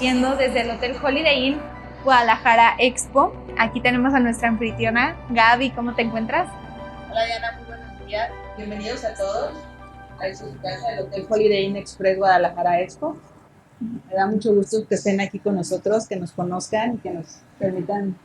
transmitiendo desde el Hotel Holiday Inn Guadalajara Expo. Aquí tenemos a nuestra anfitriona, Gaby. ¿Cómo te encuentras? Hola Diana, muy buenos días. Bienvenidos a todos a su casa, el Hotel Holiday Inn Express Guadalajara Expo. Me da mucho gusto que estén aquí con nosotros, que nos conozcan y que nos permitan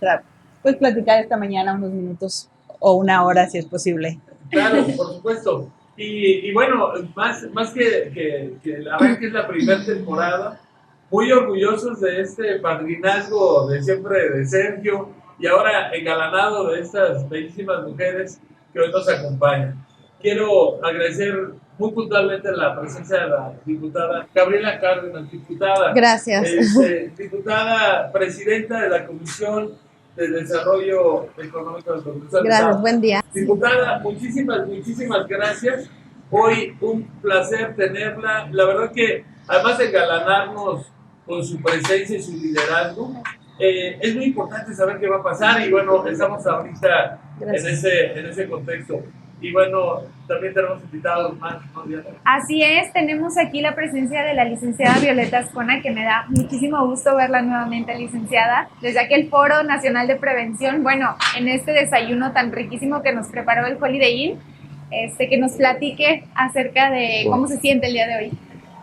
pues, platicar esta mañana unos minutos o una hora si es posible. Claro, por supuesto. Y bueno, más que el arranque es la primera temporada, muy orgullosos de este padrinazgo de siempre de Sergio y ahora engalanado de estas bellísimas mujeres que hoy nos acompañan. Quiero agradecer muy puntualmente la presencia de la diputada Gabriela Cárdenas, diputada. Gracias. Diputada presidenta de la Comisión de Desarrollo Económico del Congreso. Gracias, buen día. Diputada, muchísimas gracias. Hoy un placer tenerla. La verdad que además de engalanarnos con su presencia y su liderazgo, es muy importante saber qué va a pasar y bueno, estamos ahorita en ese contexto. Y bueno, también tenemos invitados más, ¿no, Diana? Así es, tenemos aquí la presencia de la licenciada Violeta Azcona, que me da muchísimo gusto verla nuevamente, licenciada, desde aquel Foro Nacional de Prevención, bueno, en este desayuno tan riquísimo que nos preparó el Holiday Inn, que nos platique acerca de cómo se siente el día de hoy.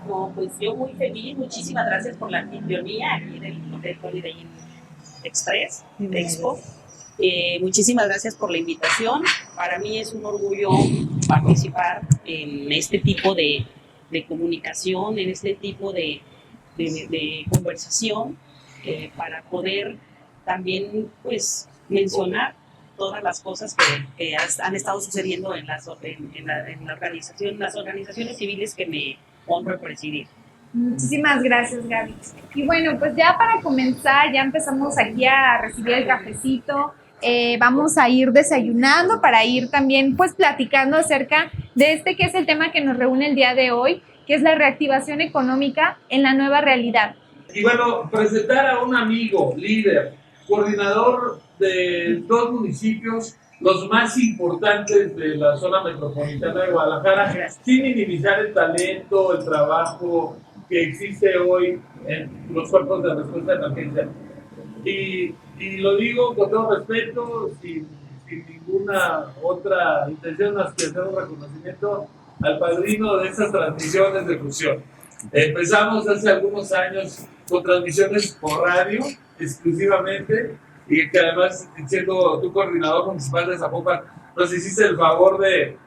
No, pues yo muy feliz, muchísimas gracias por la anfitrionía aquí del Holiday Inn Express, Expo. Muchísimas gracias por la invitación. Para mí es un orgullo participar en este tipo de comunicación, en este tipo de conversación, para poder también pues mencionar todas las cosas que han estado sucediendo en las organizaciones civiles que me honro presidir. Muchísimas gracias, Gaby. Y bueno, pues ya para comenzar, ya empezamos aquí a recibir el cafecito. Vamos a ir desayunando para ir también pues platicando acerca de que es el tema que nos reúne el día de hoy, que es la reactivación económica en la nueva realidad. Y bueno, presentar a un amigo, líder, coordinador de 2 municipios, los más importantes de la zona metropolitana de Guadalajara, sin minimizar el talento, el trabajo que existe hoy en los cuerpos de respuesta de emergencia. Y lo digo con todo respeto, sin ninguna otra intención más que hacer un reconocimiento al padrino de estas transmisiones de fusión. Empezamos hace algunos años con transmisiones por radio exclusivamente, y que además, siendo tu coordinador municipal de Zapopan, nos hiciste el favor de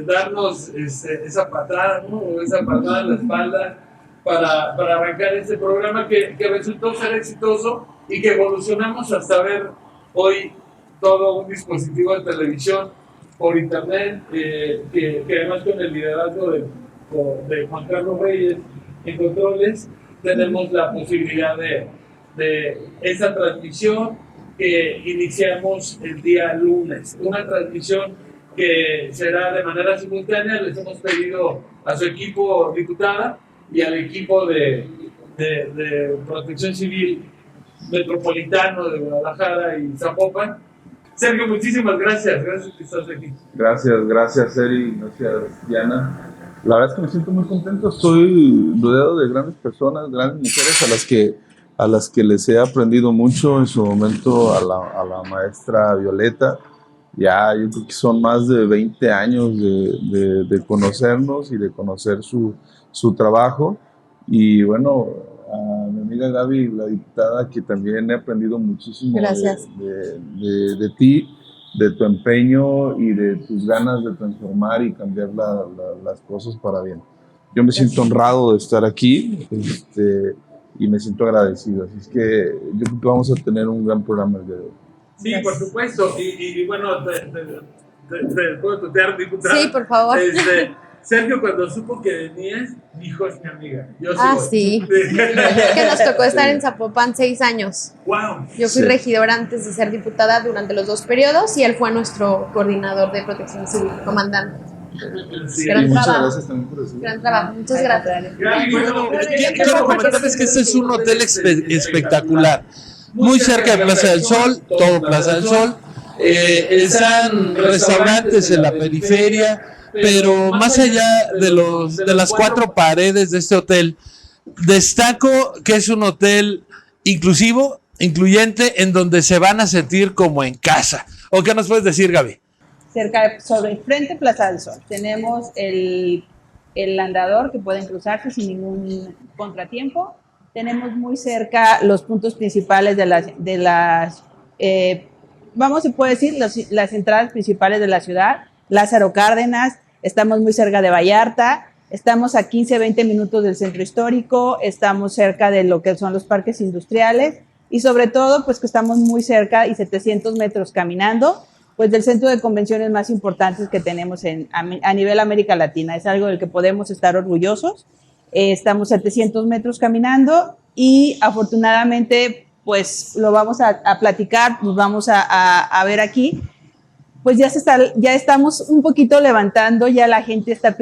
darnos esa patada, ¿no? Esa patada en la espalda para arrancar este programa que resultó ser exitoso y que evolucionamos hasta ver hoy todo un dispositivo de televisión por internet, que además con el liderazgo de Juan Carlos Reyes en controles, tenemos la posibilidad de esa transmisión que iniciamos el día lunes, una transmisión que será de manera simultánea. Les hemos pedido a su equipo, diputada, y al equipo de Protección Civil Metropolitano de Guadalajara y Zapopan. Sergio, muchísimas gracias que estás aquí. Gracias Eri, gracias Diana. La verdad es que me siento muy contento, estoy rodeado de grandes personas, grandes mujeres a las que les he aprendido mucho, en su momento a la maestra Violeta. Ya yo creo que son más de 20 años de conocernos y de conocer su trabajo. Y bueno, a mi amiga Gaby, la diputada, que también he aprendido muchísimo de ti, de tu empeño y de tus ganas de transformar y cambiar las cosas para bien. Yo me siento honrado de estar aquí y me siento agradecido. Así es que yo creo que vamos a tener un gran programa el día de hoy. Sí, por supuesto. Y bueno, te puedo tutear, diputada. Sí, por favor. Sergio, cuando supo que venías, dijo: es mi amiga. Sí. Que nos tocó estar en Zapopan 6 años. ¡Wow! Yo fui regidora antes de ser diputada durante los 2 periodos y él fue nuestro coordinador de protección civil, comandante. Sí. Gran Muchas trabajo. gracias también por eso. Gran trabajo, muchas gracias. Bueno, quiero comentarles que este es un hotel espectacular. Muy cerca de Plaza del Sol, todo Plaza del Sol. Están restaurantes en la periferia, pero más allá de las 4 paredes de este hotel, destaco que es un hotel inclusivo, incluyente, en donde se van a sentir como en casa. ¿O qué nos puedes decir, Gaby? Sobre frente Plaza del Sol tenemos el andador que pueden cruzarse sin ningún contratiempo. Tenemos muy cerca los puntos principales se puede decir, las entradas principales de la ciudad. Lázaro Cárdenas, estamos muy cerca de Vallarta, estamos a 15, 20 minutos del centro histórico, estamos cerca de lo que son los parques industriales y sobre todo, pues que estamos muy cerca y 700 metros caminando, pues del centro de convenciones más importantes que tenemos a nivel América Latina. Es algo del que podemos estar orgullosos. Estamos 700 metros caminando y afortunadamente, pues lo vamos a platicar, nos vamos a ver aquí. Pues ya estamos un poquito levantando, ya la gente está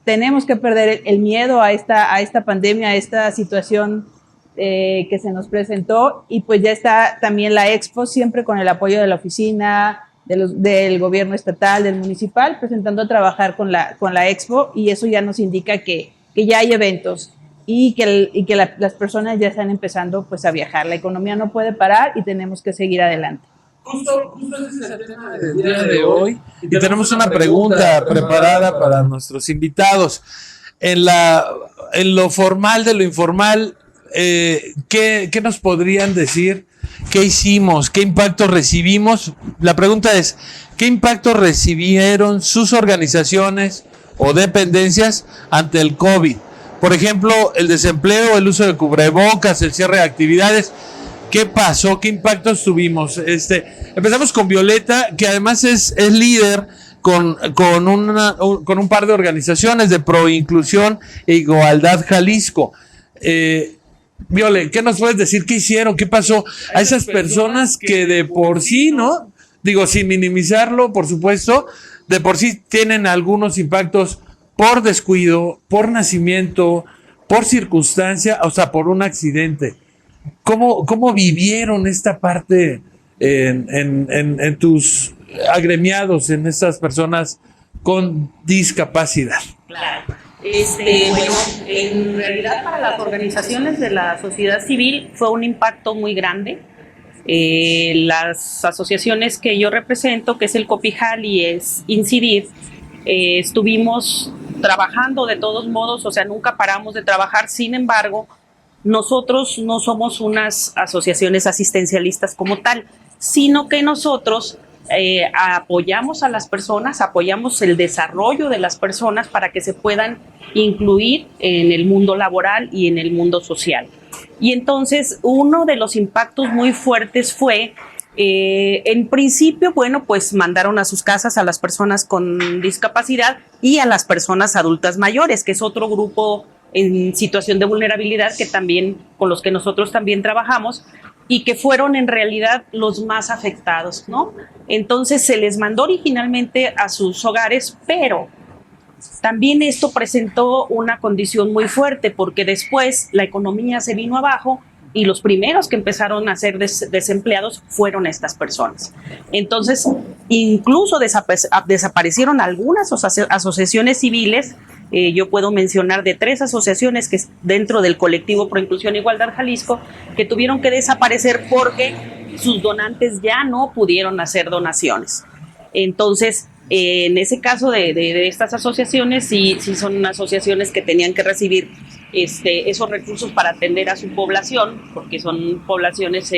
tenemos que perder el miedo a esta pandemia, a esta situación que se nos presentó, y pues ya está también la expo, siempre con el apoyo de la oficina, del gobierno estatal, del municipal, presentando a trabajar con la expo, y eso ya nos indica que ya hay eventos y que las personas ya están empezando pues a viajar. La economía no puede parar y tenemos que seguir adelante. Justo ese es el tema del día de hoy, y tenemos una pregunta preparada para nuestros invitados. En lo formal de lo informal, ¿qué nos podrían decir? ¿Qué hicimos? ¿Qué impacto recibimos? La pregunta es, ¿qué impacto recibieron sus organizaciones o dependencias ante el COVID? Por ejemplo, el desempleo, el uso de cubrebocas, el cierre de actividades. ¿Qué pasó? ¿Qué impactos tuvimos? Empezamos con Violeta, que además es líder con un par de organizaciones de Pro-Inclusión e Igualdad Jalisco. Viole, ¿qué nos puedes decir? ¿Qué hicieron? ¿Qué pasó a esas personas que de por sí, ¿no? Digo, sin minimizarlo, por supuesto, de por sí tienen algunos impactos por descuido, por nacimiento, por circunstancia, o sea, por un accidente. ¿Cómo vivieron esta parte en tus agremiados, en estas personas con discapacidad? Claro. Bueno, en realidad para las organizaciones de la sociedad civil fue un impacto muy grande. Las asociaciones que yo represento, que es el COPIJAL y es INCIDIR, estuvimos trabajando de todos modos, o sea, nunca paramos de trabajar. Sin embargo, nosotros no somos unas asociaciones asistencialistas como tal, sino que nosotros apoyamos a las personas, apoyamos el desarrollo de las personas para que se puedan incluir en el mundo laboral y en el mundo social. Y entonces uno de los impactos muy fuertes fue, en principio, bueno, pues mandaron a sus casas a las personas con discapacidad y a las personas adultas mayores, que es otro grupo en situación de vulnerabilidad con los que nosotros también trabajamos, y que fueron en realidad los más afectados, ¿no? Entonces se les mandó originalmente a sus hogares, pero también esto presentó una condición muy fuerte, porque después la economía se vino abajo y los primeros que empezaron a ser desempleados fueron estas personas. Entonces, incluso desaparecieron algunas asociaciones civiles. Yo puedo mencionar de 3 asociaciones que dentro del colectivo Pro Inclusión e Igualdad Jalisco, que tuvieron que desaparecer porque sus donantes ya no pudieron hacer donaciones. Entonces, en ese caso de estas asociaciones, sí son asociaciones que tenían que recibir esos recursos para atender a su población, porque son poblaciones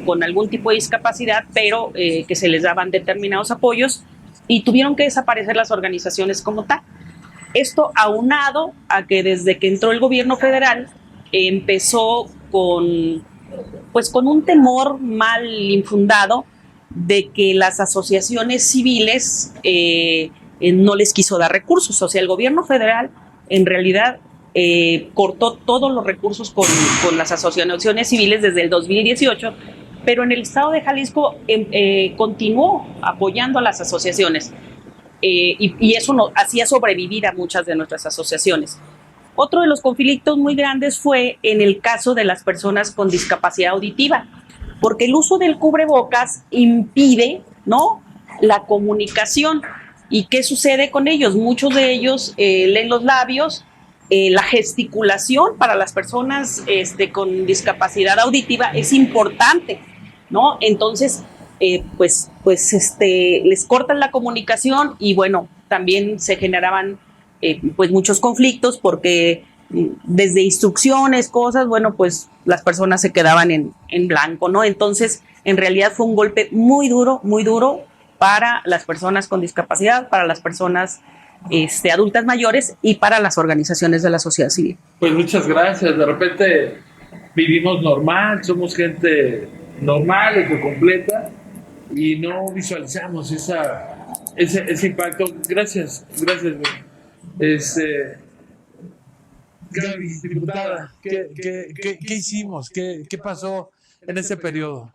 con algún tipo de discapacidad, pero que se les daban determinados apoyos, y tuvieron que desaparecer las organizaciones como tal. Esto aunado a que desde que entró el gobierno federal empezó con un temor mal infundado de que las asociaciones civiles no les quiso dar recursos. O sea, el gobierno federal en realidad cortó todos los recursos con las asociaciones civiles desde el 2018, pero en el estado de Jalisco continuó apoyando a las asociaciones. Y eso hacía sobrevivir a muchas de nuestras asociaciones. Otro de los conflictos muy grandes fue en el caso de las personas con discapacidad auditiva, porque el uso del cubrebocas impide, ¿no?, la comunicación. ¿Y qué sucede con ellos? Muchos de ellos leen los labios la gesticulación para las personas con discapacidad auditiva es importante, ¿no? Entonces, les cortan la comunicación y bueno, también se generaban pues muchos conflictos porque desde instrucciones, cosas, bueno, pues las personas se quedaban en blanco, ¿no? Entonces, en realidad fue un golpe muy duro para las personas con discapacidad, para las personas adultas mayores y para las organizaciones de la sociedad civil. Pues muchas gracias. De repente vivimos normal, somos gente normal, completa, y no visualizamos ese impacto. Gracias. Gaby, diputada, ¿qué hicimos? ¿Qué pasó en ese periodo?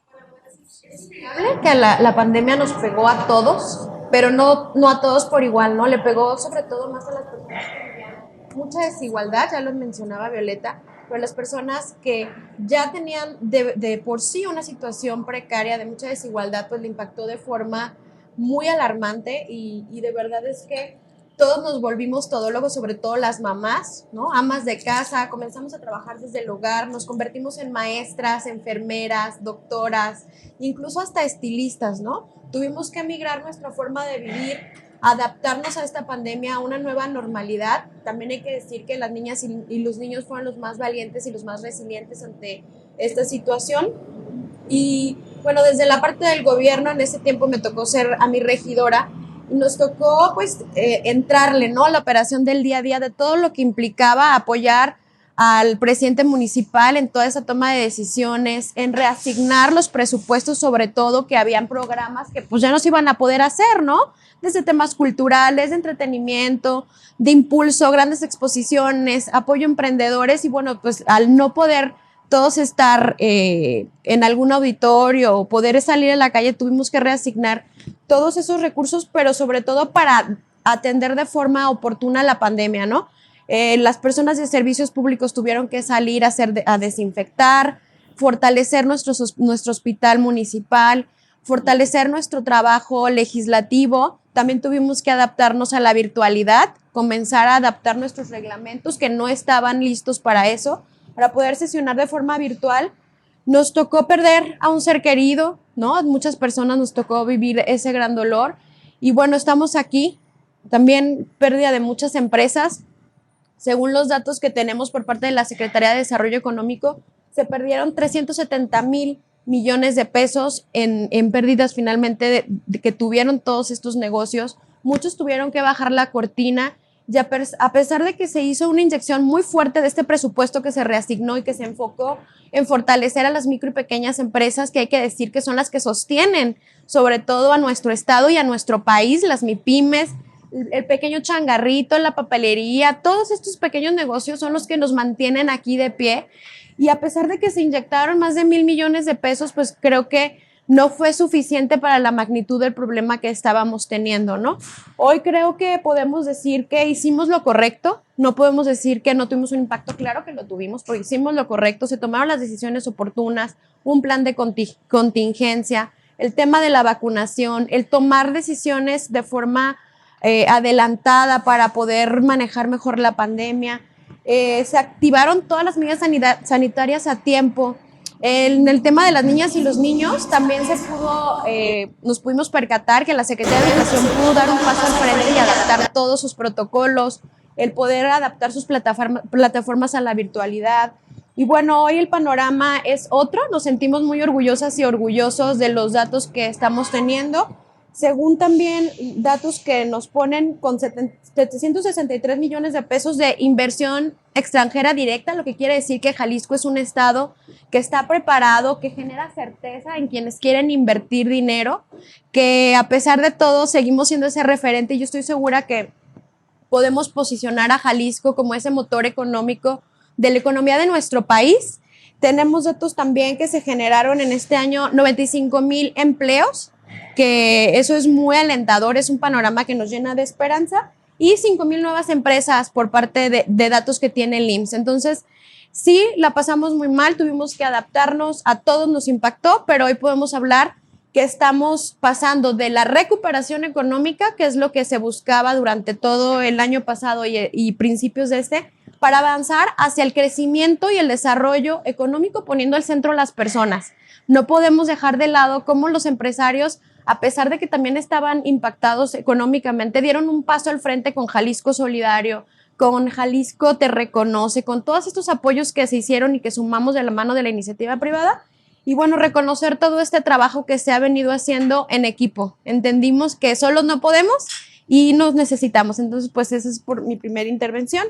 Que la pandemia nos pegó a todos, pero no a todos por igual, ¿no? Le pegó sobre todo más a las personas que vivían mucha desigualdad, ya lo mencionaba Violeta, pero las personas que ya tenían de por sí una situación precaria de mucha desigualdad, pues le impactó de forma muy alarmante y de verdad es que todos nos volvimos todólogos, sobre todo las mamás, ¿no? Amas de casa, comenzamos a trabajar desde el hogar, nos convertimos en maestras, enfermeras, doctoras, incluso hasta estilistas, ¿no? Tuvimos que migrar nuestra forma de vivir, adaptarnos a esta pandemia, a una nueva normalidad. También hay que decir que las niñas y los niños fueron los más valientes y los más resilientes ante esta situación. Y bueno, desde la parte del gobierno, en ese tiempo me tocó ser a mi regidora, y nos tocó pues entrarle, ¿no?, a la operación del día a día de todo lo que implicaba apoyar al presidente municipal en toda esa toma de decisiones, en reasignar los presupuestos, sobre todo que habían programas que pues ya no se iban a poder hacer, ¿no? Desde temas culturales, de entretenimiento, de impulso, grandes exposiciones, apoyo a emprendedores y bueno, pues al no poder todos estar en algún auditorio o poder salir a la calle, tuvimos que reasignar todos esos recursos, pero sobre todo para atender de forma oportuna la pandemia, ¿no? Las personas de servicios públicos tuvieron que salir a desinfectar, fortalecer nuestro hospital municipal, fortalecer nuestro trabajo legislativo. También tuvimos que adaptarnos a la virtualidad, comenzar a adaptar nuestros reglamentos que no estaban listos para eso, para poder sesionar de forma virtual. Nos tocó perder a un ser querido, ¿no? A muchas personas nos tocó vivir ese gran dolor. Y bueno, estamos aquí. También pérdida de muchas empresas. Según los datos que tenemos por parte de la Secretaría de Desarrollo Económico, se perdieron 370,000 millones de pesos en pérdidas finalmente que tuvieron todos estos negocios. Muchos tuvieron que bajar la cortina. Y a pesar de que se hizo una inyección muy fuerte de este presupuesto que se reasignó y que se enfocó en fortalecer a las micro y pequeñas empresas, que hay que decir que son las que sostienen sobre todo a nuestro estado y a nuestro país, las MIPYMES, el pequeño changarrito, la papelería, todos estos pequeños negocios son los que nos mantienen aquí de pie. Y a pesar de que se inyectaron más de 1,000 millones de pesos, pues creo que no fue suficiente para la magnitud del problema que estábamos teniendo, ¿no? Hoy creo que podemos decir que hicimos lo correcto, no podemos decir que no tuvimos un impacto, claro que lo tuvimos, porque hicimos lo correcto, se tomaron las decisiones oportunas, un plan de contingencia, el tema de la vacunación, el tomar decisiones de forma adelantada para poder manejar mejor la pandemia, se activaron todas las medidas sanitarias a tiempo. En el tema de las niñas y los niños también nos pudimos percatar que la Secretaría de Educación pudo dar un paso al frente y adaptar todos sus protocolos, el poder adaptar sus plataformas a la virtualidad. Y bueno, hoy el panorama es otro, nos sentimos muy orgullosas y orgullosos de los datos que estamos teniendo. Según también datos que nos ponen con 763 millones de pesos de inversión extranjera directa, lo que quiere decir que Jalisco es un estado que está preparado, que genera certeza en quienes quieren invertir dinero, que a pesar de todo seguimos siendo ese referente y yo estoy segura que podemos posicionar a Jalisco como ese motor económico de la economía de nuestro país. Tenemos datos también que se generaron en este año 95,000 empleos, que eso es muy alentador, es un panorama que nos llena de esperanza, y 5,000 nuevas empresas por parte de datos que tiene el IMSS. Entonces, sí, la pasamos muy mal, tuvimos que adaptarnos, a todos nos impactó, pero hoy podemos hablar que estamos pasando de la recuperación económica, que es lo que se buscaba durante todo el año pasado y principios de para avanzar hacia el crecimiento y el desarrollo económico, poniendo al centro a las personas. No podemos dejar de lado cómo los empresarios, a pesar de que también estaban impactados económicamente, dieron un paso al frente con Jalisco Solidario, con Jalisco Te Reconoce, con todos estos apoyos que se hicieron y que sumamos de la mano de la iniciativa privada. Y bueno, reconocer todo este trabajo que se ha venido haciendo en equipo. Entendimos que solos no podemos y nos necesitamos. Entonces, pues esa es por mi primera intervención.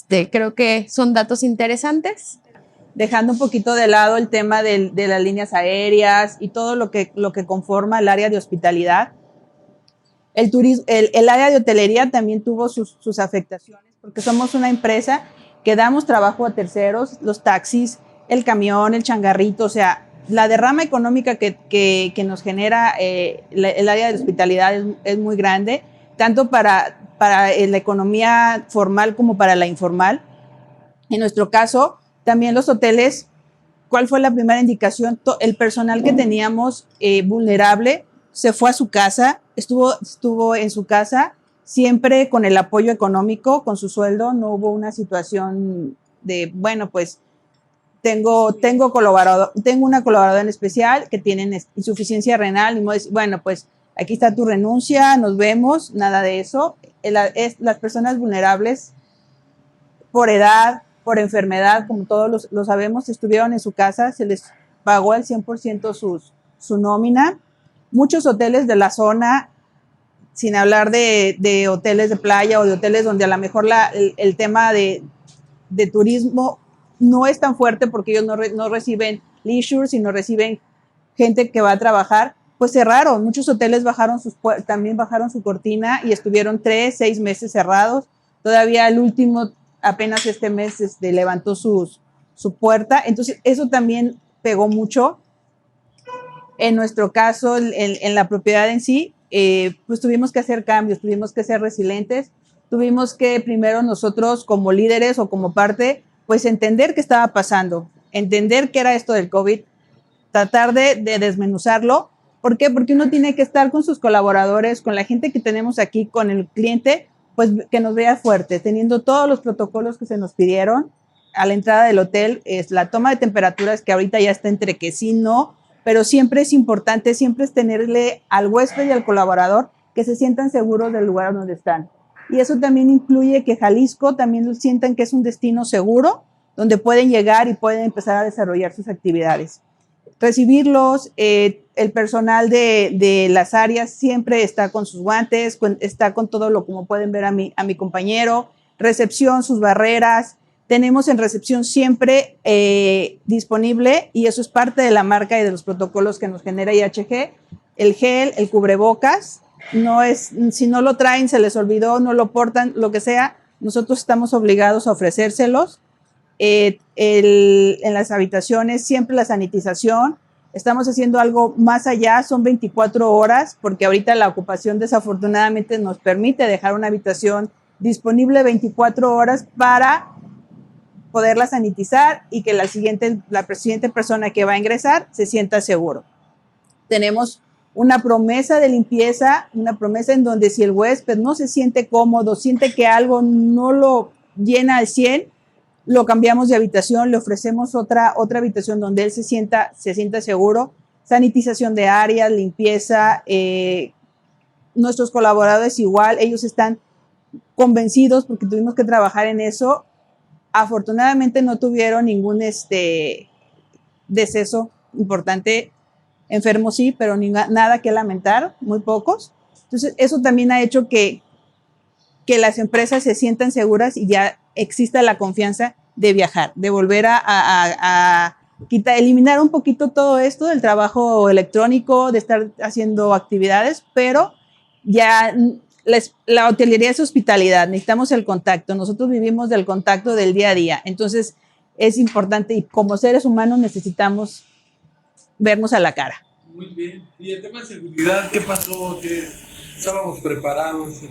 Creo que son datos interesantes. Dejando un poquito de lado el tema de las líneas aéreas y todo lo que conforma el área de hospitalidad, el área de hotelería también tuvo sus afectaciones, porque somos una empresa que damos trabajo a terceros, los taxis, el camión, el changarrito, o sea, la derrama económica que nos genera el área de hospitalidad es muy grande, tanto para la economía formal como para la informal. En nuestro caso, también los hoteles, ¿cuál fue la primera indicación? El personal que teníamos vulnerable se fue a su casa, estuvo en su casa, siempre con el apoyo económico, con su sueldo. No hubo una situación de, bueno, pues tengo una colaboradora en especial que tiene insuficiencia renal, y bueno, pues aquí está tu renuncia, nos vemos, nada de eso. Las personas vulnerables por edad, por enfermedad, como todos lo sabemos, estuvieron en su casa, se les pagó al 100% su nómina. Muchos hoteles de la zona, sin hablar de hoteles de playa o de hoteles donde a lo mejor el tema de turismo no es tan fuerte porque ellos no reciben leisure, sino reciben gente que va a trabajar, pues cerraron. Muchos hoteles también bajaron su cortina y estuvieron 3-6 meses cerrados. Todavía el último, apenas este mes, levantó su puerta. Entonces, eso también pegó mucho. En nuestro caso, en la propiedad en sí, pues tuvimos que hacer cambios, tuvimos que ser resilientes, tuvimos que primero nosotros como líderes o como parte, pues entender qué estaba pasando, entender qué era esto del COVID, tratar de desmenuzarlo. ¿Por qué? Porque uno tiene que estar con sus colaboradores, con la gente que tenemos aquí, con el cliente, pues que nos vea fuerte, teniendo todos los protocolos que se nos pidieron a la entrada del hotel, es la toma de temperaturas, que ahorita ya está entre que sí, no, pero siempre es importante, siempre es tenerle al huésped y al colaborador que se sientan seguros del lugar donde están. Y eso también incluye que Jalisco también sientan que es un destino seguro, donde pueden llegar y pueden empezar a desarrollar sus actividades. Recibirlos, el personal de las áreas siempre está con sus guantes, está con todo lo, como pueden ver a mi compañero, recepción, sus barreras. Tenemos en recepción siempre disponible, y eso es parte de la marca y de los protocolos que nos genera IHG, el gel, el cubrebocas. Si no lo traen, se les olvidó, no lo portan, lo que sea, nosotros estamos obligados a ofrecérselos. En las habitaciones siempre la sanitización. Estamos haciendo algo más allá, son 24 horas, porque ahorita la ocupación desafortunadamente nos permite dejar una habitación disponible 24 horas para poderla sanitizar y que la siguiente persona que va a ingresar se sienta seguro. Tenemos una promesa de limpieza, una promesa en donde si el huésped no se siente cómodo, siente que algo no lo llena al 100, lo cambiamos de habitación, le ofrecemos otra habitación donde él se sienta seguro. Sanitización de áreas, limpieza. Nuestros colaboradores igual, ellos están convencidos porque tuvimos que trabajar en eso. Afortunadamente no tuvieron ningún deceso importante, enfermos sí, pero nada que lamentar, muy pocos. Entonces eso también ha hecho que las empresas se sientan seguras y ya exista la confianza de viajar, de volver a eliminar un poquito todo esto del trabajo electrónico, de estar haciendo actividades, pero ya la hotelería es hospitalidad, necesitamos el contacto, nosotros vivimos del contacto del día a día, entonces es importante y como seres humanos necesitamos vernos a la cara. Muy bien. ¿Y el tema de seguridad qué pasó? ¿Qué estábamos preparados?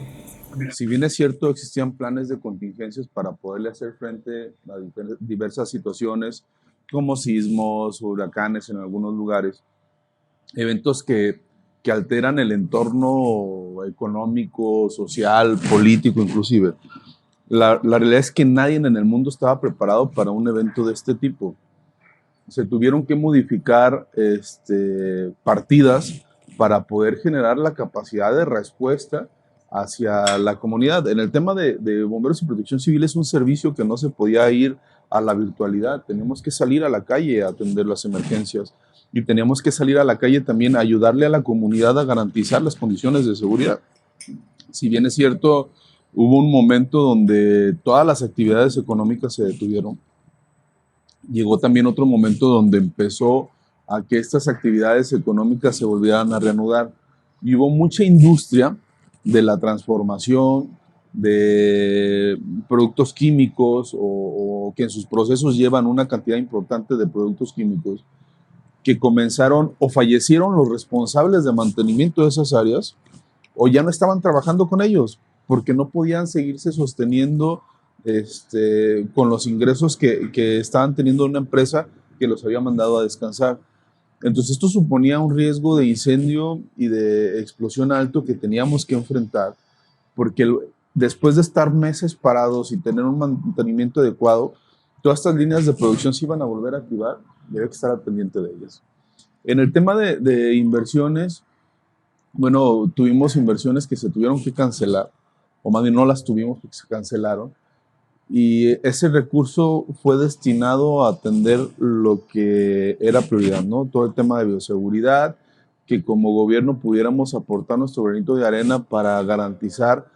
Si bien es cierto, existían planes de contingencias para poderle hacer frente a diversas situaciones, como sismos, huracanes en algunos lugares, eventos que alteran el entorno económico, social, político inclusive. La realidad es que nadie en el mundo estaba preparado para un evento de este tipo. Se tuvieron que modificar partidas para poder generar la capacidad de respuesta hacia la comunidad. En el tema de bomberos y protección civil es un servicio que no se podía ir a la virtualidad. Teníamos que salir a la calle a atender las emergencias y teníamos que salir a la calle también a ayudarle a la comunidad a garantizar las condiciones de seguridad. Si bien es cierto, hubo un momento donde todas las actividades económicas se detuvieron, llegó también otro momento donde empezó a que estas actividades económicas se volvieran a reanudar. Y hubo mucha industria de la transformación de productos químicos o que en sus procesos llevan una cantidad importante de productos químicos que comenzaron o fallecieron los responsables de mantenimiento de esas áreas o ya no estaban trabajando con ellos porque no podían seguirse sosteniendo con los ingresos que estaban teniendo una empresa que los había mandado a descansar. Entonces esto suponía un riesgo de incendio y de explosión alto que teníamos que enfrentar, porque después de estar meses parados y tener un mantenimiento adecuado, todas estas líneas de producción se iban a volver a activar y había que estar al pendiente de ellas. En el tema de inversiones, bueno, tuvimos inversiones que se tuvieron que cancelar, o más bien no las tuvimos porque se cancelaron, y ese recurso fue destinado a atender lo que era prioridad, ¿no? Todo el tema de bioseguridad, que como gobierno pudiéramos aportar nuestro granito de arena para garantizar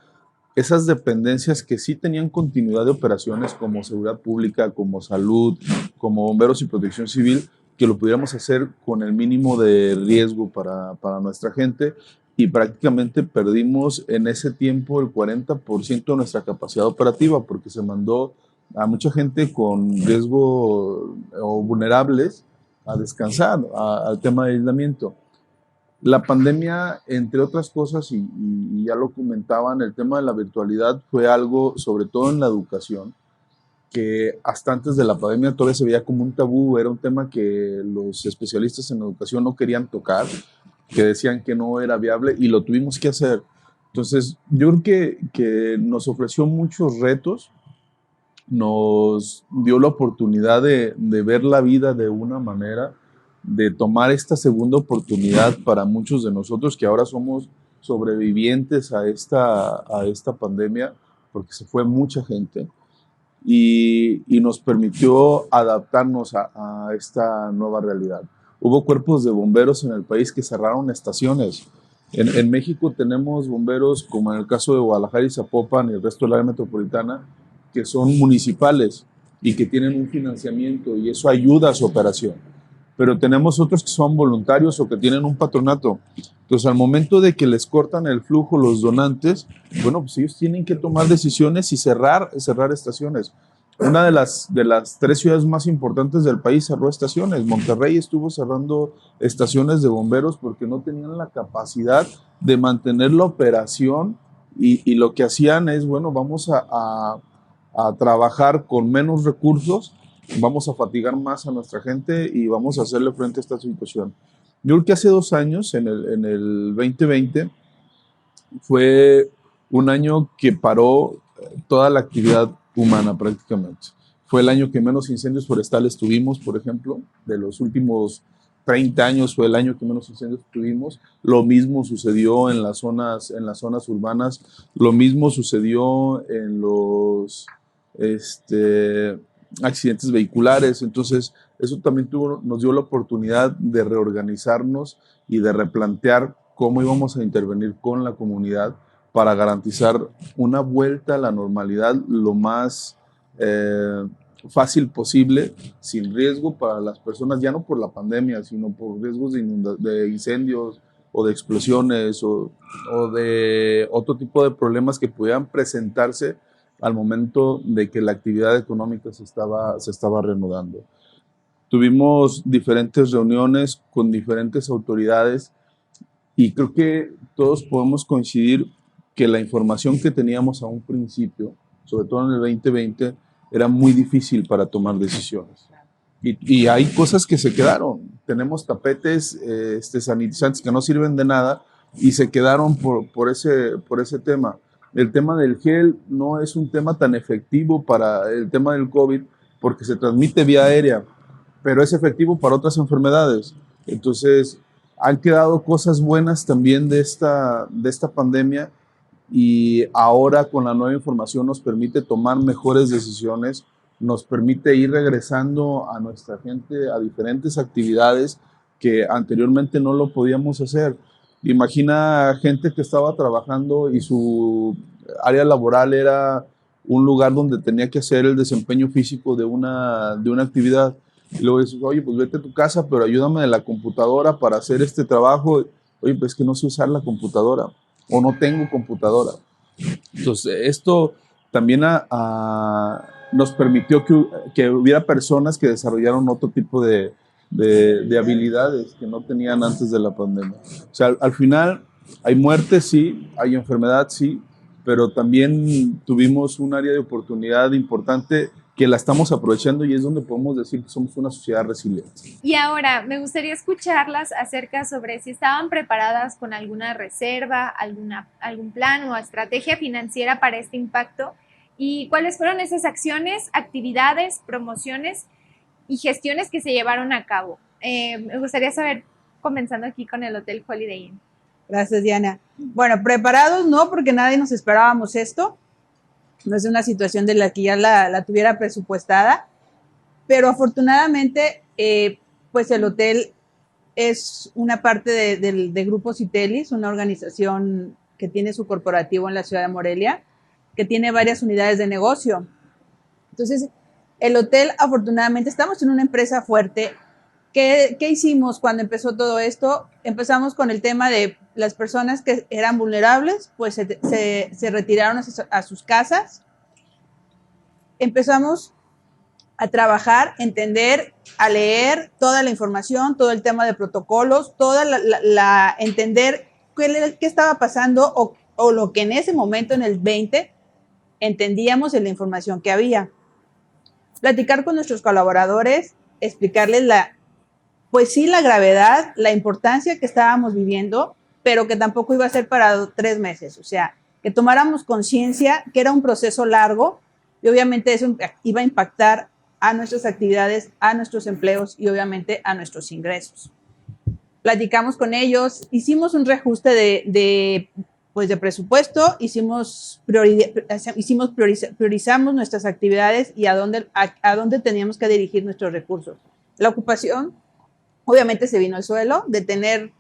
esas dependencias que sí tenían continuidad de operaciones como seguridad pública, como salud, como bomberos y protección civil, que lo pudiéramos hacer con el mínimo de riesgo para nuestra gente. Y prácticamente perdimos en ese tiempo el 40% de nuestra capacidad operativa porque se mandó a mucha gente con riesgo o vulnerables a descansar, al tema de aislamiento. La pandemia, entre otras cosas, y ya lo comentaban, el tema de la virtualidad fue algo, sobre todo en la educación, que hasta antes de la pandemia todavía se veía como un tabú, era un tema que los especialistas en educación no querían tocar, que decían que no era viable y lo tuvimos que hacer. Entonces, yo creo que nos ofreció muchos retos, nos dio la oportunidad de ver la vida de una manera, de tomar esta segunda oportunidad para muchos de nosotros que ahora somos sobrevivientes a esta pandemia, porque se fue mucha gente, y nos permitió adaptarnos a esta nueva realidad. Hubo cuerpos de bomberos en el país que cerraron estaciones. En México tenemos bomberos, como en el caso de Guadalajara y Zapopan y el resto del área metropolitana, que son municipales y que tienen un financiamiento y eso ayuda a su operación. Pero tenemos otros que son voluntarios o que tienen un patronato. Entonces, al momento de que les cortan el flujo los donantes, bueno, pues ellos tienen que tomar decisiones y cerrar estaciones. Una de las 3 ciudades más importantes del país cerró estaciones. Monterrey estuvo cerrando estaciones de bomberos porque no tenían la capacidad de mantener la operación y lo que hacían es, bueno, vamos a trabajar con menos recursos, vamos a fatigar más a nuestra gente y vamos a hacerle frente a esta situación. Yo creo que hace 2 años, en el 2020, fue un año que paró toda la actividad humana prácticamente. Fue el año que menos incendios forestales tuvimos, por ejemplo. De los últimos 30 años fue el año que menos incendios tuvimos. Lo mismo sucedió en las zonas urbanas. Lo mismo sucedió en los accidentes vehiculares. Entonces, eso también nos dio la oportunidad de reorganizarnos y de replantear cómo íbamos a intervenir con la comunidad para garantizar una vuelta a la normalidad lo más fácil posible, sin riesgo para las personas, ya no por la pandemia, sino por riesgos de incendios o de explosiones o de otro tipo de problemas que pudieran presentarse al momento de que la actividad económica se estaba reanudando. Tuvimos diferentes reuniones con diferentes autoridades y creo que todos podemos coincidir que la información que teníamos a un principio, sobre todo en el 2020, era muy difícil para tomar decisiones. Y hay cosas que se quedaron. Tenemos tapetes sanitizantes que no sirven de nada y se quedaron por ese tema. el tema del gel no es un tema tan efectivo para el tema del COVID porque se transmite vía aérea, pero es efectivo para otras enfermedades. Entonces, han quedado cosas buenas también de esta pandemia y ahora con la nueva información nos permite tomar mejores decisiones, nos permite ir regresando a nuestra gente a diferentes actividades que anteriormente no lo podíamos hacer. Imagina gente que estaba trabajando y su área laboral era un lugar donde tenía que hacer el desempeño físico de una actividad. Y luego dices, oye, pues vete a tu casa, pero ayúdame en la computadora para hacer este trabajo. Oye, pues es que no sé usar la computadora o no tengo computadora. Entonces, esto también nos permitió que hubiera personas que desarrollaron otro tipo de habilidades que no tenían antes de la pandemia. O sea, al final hay muerte, sí, hay enfermedad, sí, pero también tuvimos un área de oportunidad importante que la estamos aprovechando y es donde podemos decir que somos una sociedad resiliente. Y ahora me gustaría escucharlas acerca sobre si estaban preparadas con alguna reserva, algún plan o estrategia financiera para este impacto y cuáles fueron esas acciones, actividades, promociones y gestiones que se llevaron a cabo. Me gustaría saber, comenzando aquí con el Hotel Holiday Inn. Gracias, Diana. Bueno, preparados no, porque nadie nos esperábamos esto. No es una situación de la que ya la tuviera presupuestada, pero afortunadamente, pues el hotel es una parte de Grupo Citelis, una organización que tiene su corporativo en la ciudad de Morelia, que tiene varias unidades de negocio. Entonces, el hotel, afortunadamente, estamos en una empresa fuerte. ¿Qué hicimos cuando empezó todo esto? Empezamos con el tema de las personas que eran vulnerables, pues se retiraron a sus casas. Empezamos a trabajar, entender, a leer toda la información, todo el tema de protocolos, entender qué estaba pasando o lo que en ese momento, en el 20, entendíamos en la información que había. Platicar con nuestros colaboradores, explicarles la gravedad, la importancia que estábamos viviendo, pero que tampoco iba a ser para 3 meses. O sea, que tomáramos conciencia que era un proceso largo y obviamente eso iba a impactar a nuestras actividades, a nuestros empleos y obviamente a nuestros ingresos. Platicamos con ellos, hicimos un reajuste de presupuesto, priorizamos nuestras actividades y a dónde teníamos que dirigir nuestros recursos. La ocupación obviamente se vino al suelo, de tener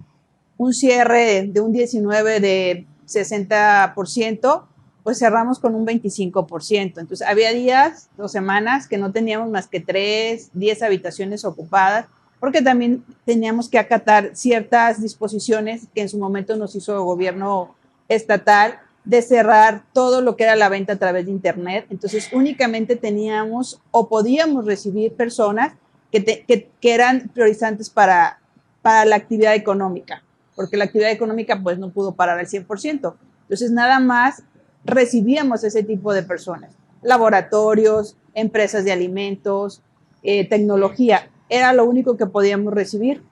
un cierre de un 19 de 60%, pues cerramos con un 25%. Entonces había días o semanas que no teníamos más que 3, 10 habitaciones ocupadas, porque también teníamos que acatar ciertas disposiciones que en su momento nos hizo el gobierno estatal de cerrar todo lo que era la venta a través de internet. Entonces únicamente teníamos o podíamos recibir personas que eran priorizantes para la actividad económica, porque la actividad económica pues no pudo parar al 100%. Entonces nada más recibíamos ese tipo de personas, laboratorios, empresas de alimentos, tecnología, era lo único que podíamos recibir.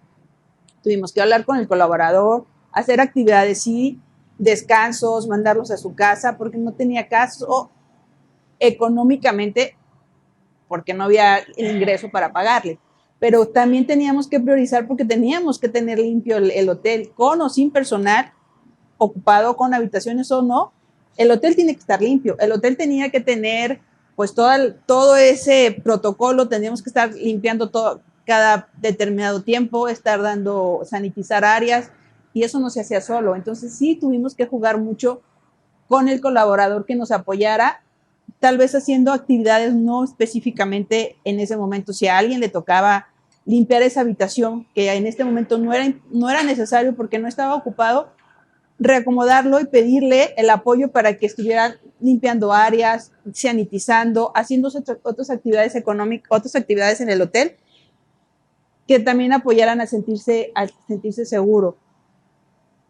Tuvimos que hablar con el colaborador, hacer actividades, sí, descansos, mandarlos a su casa, porque no tenía caso económicamente, porque no había el ingreso para pagarle. Pero también teníamos que priorizar porque teníamos que tener limpio el hotel, con o sin personal ocupado, con habitaciones o no. El hotel tiene que estar limpio. El hotel tenía que tener pues todo ese protocolo, teníamos que estar limpiando todo cada determinado tiempo, sanitizar áreas, y eso no se hacía solo. Entonces sí tuvimos que jugar mucho con el colaborador que nos apoyara, tal vez haciendo actividades no específicamente en ese momento. Si a alguien le tocaba limpiar esa habitación, que en este momento no era necesario porque no estaba ocupado, reacomodarlo y pedirle el apoyo para que estuviera limpiando áreas, sanitizando, haciendo otras actividades económicas, otras actividades en el hotel que también apoyaran a sentirse seguro.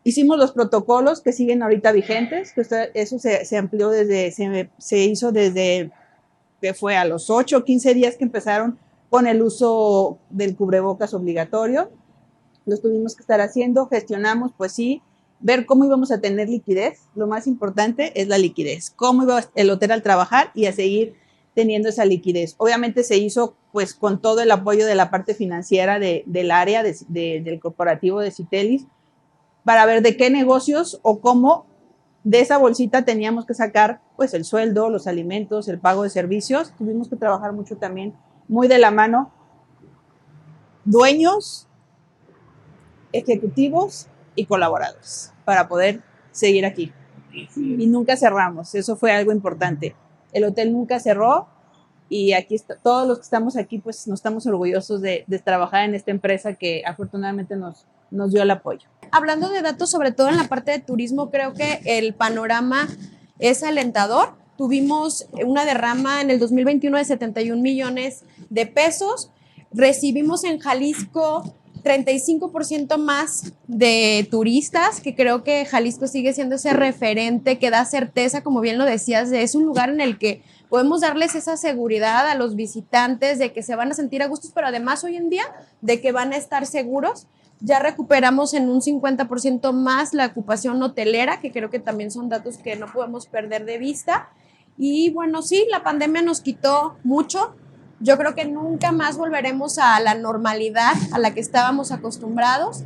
Hicimos los protocolos que siguen ahorita vigentes, que eso se amplió se hizo desde que fue a los 8 o 15 días que empezaron con el uso del cubrebocas obligatorio. Los tuvimos que estar haciendo, gestionamos, pues sí, ver cómo íbamos a tener liquidez. Lo más importante es la liquidez, cómo iba el hotel a trabajar y a seguir teniendo esa liquidez. Obviamente se hizo pues con todo el apoyo de la parte financiera del área del corporativo de Citelis, para ver de qué negocios o cómo de esa bolsita teníamos que sacar pues el sueldo, los alimentos, el pago de servicios. Tuvimos que trabajar mucho también, muy de la mano, dueños, ejecutivos y colaboradores, para poder seguir aquí. Y nunca cerramos, eso fue algo importante. El hotel nunca cerró y aquí todos los que estamos aquí pues nos estamos orgullosos de trabajar en esta empresa que afortunadamente nos dio el apoyo. Hablando de datos, sobre todo en la parte de turismo, creo que el panorama es alentador. Tuvimos una derrama en el 2021 de 71 millones de pesos. Recibimos en Jalisco 35% más de turistas, que creo que Jalisco sigue siendo ese referente que da certeza, como bien lo decías, es un lugar en el que podemos darles esa seguridad a los visitantes de que se van a sentir a gustos, pero además hoy en día de que van a estar seguros. Ya recuperamos en un 50% más la ocupación hotelera, que creo que también son datos que no podemos perder de vista. Y bueno, sí, la pandemia nos quitó mucho. Yo creo que nunca más volveremos a la normalidad a la que estábamos acostumbrados,